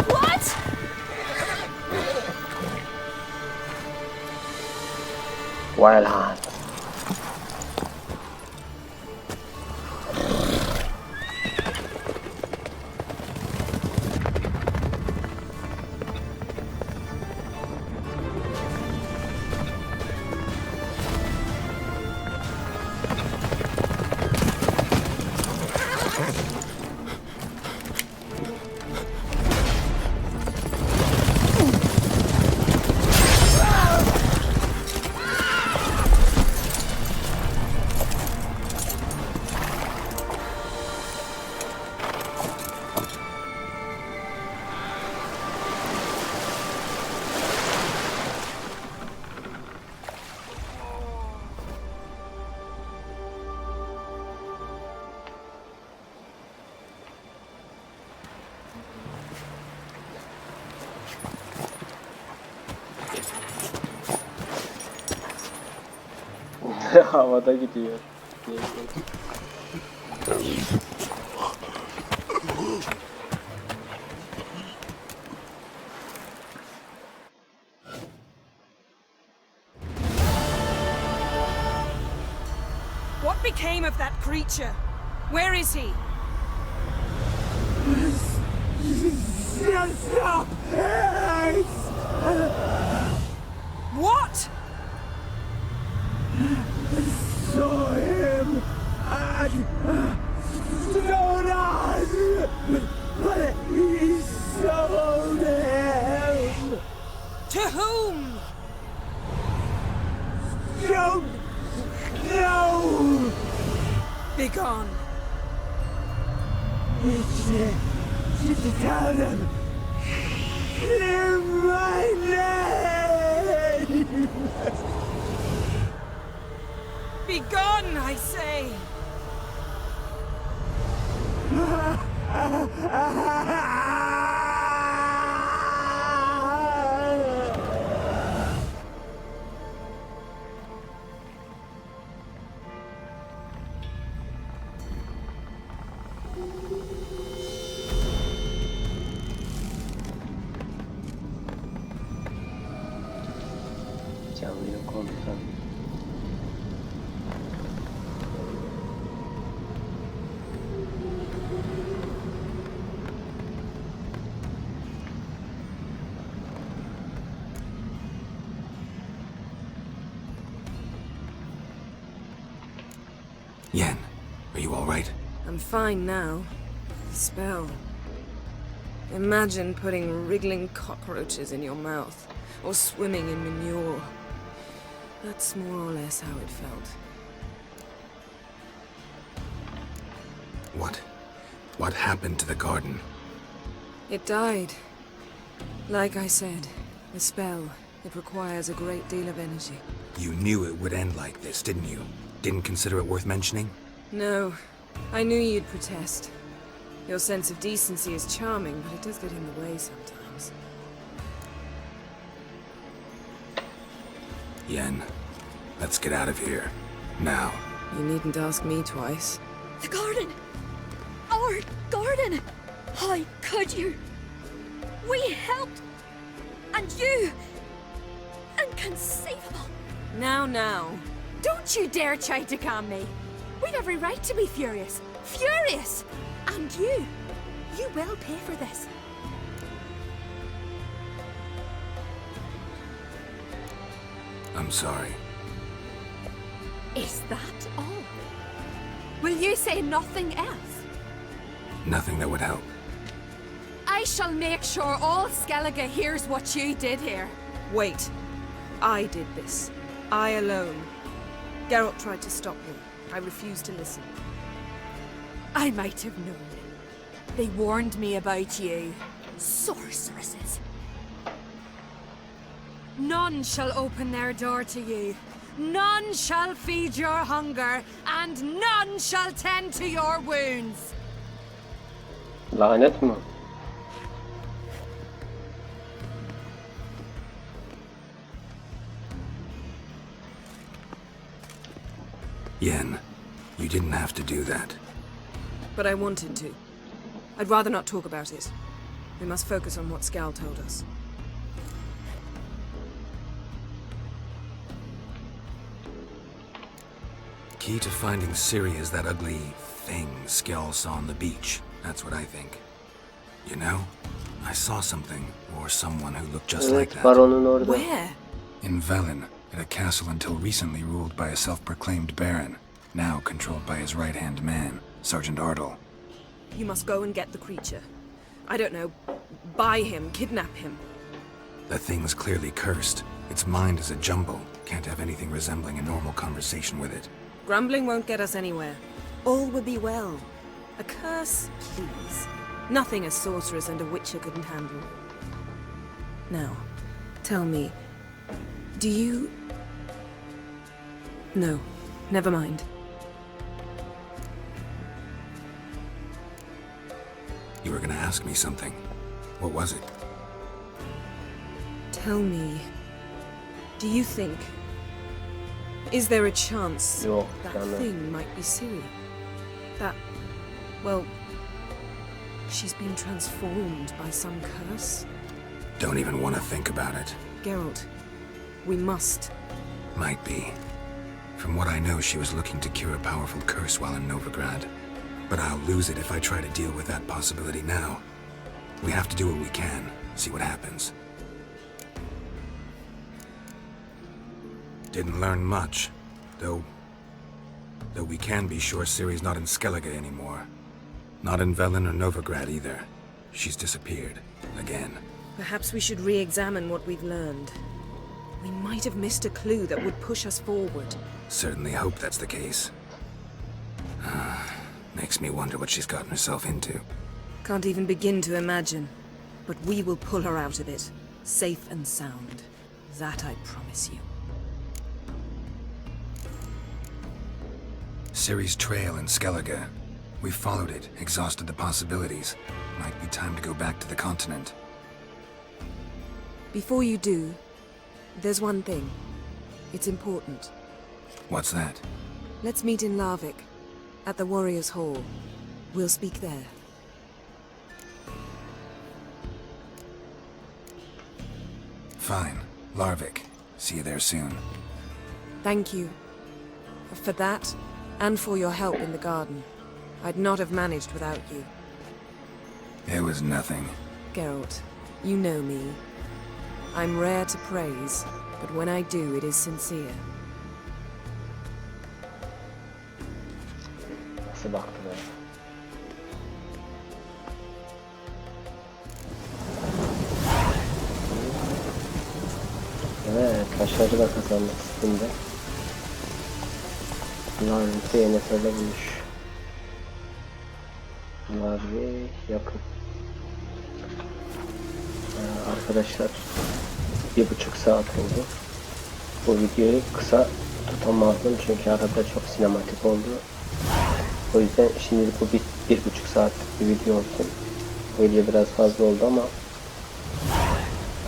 What?
Wild Hunt. Havada gidiyor.
What became of that creature? Where is he? What?
Saw him at Stonan, but he sold him.
To whom?
Don't know.
Begone.
Tell them. Clear my name.
Begone, I say.
Canlı yok komutan.
Yen, are you all right?
I'm fine now. The spell. Imagine putting wriggling cockroaches in your mouth, or swimming in manure. That's more or less how it felt.
What happened to the garden?
It died. Like I said, the spell, it requires a great deal of energy.
You knew it would end like this, didn't you? Didn't consider it worth mentioning?
No, I knew you'd protest. Your sense of decency is charming, but it does get in the way sometimes.
Yen, let's get out of here. Now.
You needn't ask me twice.
The garden! Our garden! How could you? We helped! And you! Inconceivable!
Now.
Don't you dare try to calm me! We've every right to be furious! Furious! And you will pay for this.
I'm sorry.
Is that all? Will you say nothing else?
Nothing that would help.
I shall make sure all Skellige hears what you did here.
Wait. I did this. I alone. Geralt tried to stop me. I refused to listen.
I might have known. They warned me about you. Sorceresses. None shall open their door to you. None shall feed your hunger, and none shall tend to your wounds.
Lanet mi?
Yen, you didn't have to do that.
But I wanted to. I'd rather not talk about it. We must focus on what Skal told us.
Key to finding Ciiri'yi is that ugly thing Skell saw on the beach. That's what I think. You know, I saw something, or someone who looked just like
Evet,
that.
baronun orada.
Where?
In Velen, at a castle until recently ruled by a self-proclaimed baron, now controlled by his right-hand man, Sergeant Ardle.
You must go and get the creature. I don't know, buy him, kidnap him.
The thing's clearly cursed. Its mind is a jumble. Can't have anything resembling a normal conversation with it.
Grumbling won't get us anywhere. All will be well. A curse, please. Nothing a sorceress and a witcher couldn't handle. Now, tell me, do you... No, never mind.
You were gonna ask me something. What was it?
Tell me, do you think... Is there a chance
Yok
that
canım.
thing might be Ciiri? That, well, she's been transformed by some curse?
Don't even want to think about it.
Geralt, we must.
Might be. From what I know, she was looking to cure a powerful curse while in Novigrad. But I'll lose it if I try to deal with that possibility now. We have to do what we can, see what happens. Didn't learn much, though we can be sure Ciri's not in Skellige anymore. Not in Velen or Novigrad either. She's disappeared. Again.
Perhaps we should re-examine what we've learned. We might have missed a clue that would push us forward.
Certainly hope that's the case. Makes me wonder what she's gotten herself into.
Can't even begin to imagine. But we will pull her out of it, safe and sound. That I promise you.
Ciri's trail in Skellige. We followed it, exhausted the possibilities. Might be time to go back to the continent.
Before you do, there's one thing. It's important.
What's that?
Let's meet in Larvik, at the Warriors' Hall. We'll speak there.
Fine. Larvik. See you there soon.
Thank you. For that, and for your help in the garden. I'd not have managed without you.
It was nothing.
Geralt, you know me. I'm rare to praise, but when I do, it is sincere.
Nasıl baktı be? Evet, taşları da kazanmak üstünde. Larvik'te YNF'de bulmuş. Larvik yakın. Arkadaşlar 1,5 saat oldu. Bu videoyu kısa tutamazdım çünkü arada çok sinematik oldu. O yüzden şimdilik bu 1,5 saatlik bir video olsun. Bu video biraz fazla oldu ama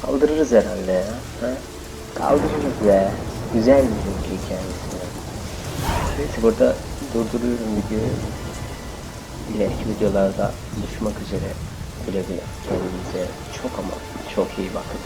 kaldırırız herhalde ya. Ha? Kaldırırız be. Güzel bir çünkü hikayesi. Neyse burada durduruyorum videoyu. İleriki videolarda buluşmak üzere. Güle güle. Kendinize çok ama çok iyi bakın.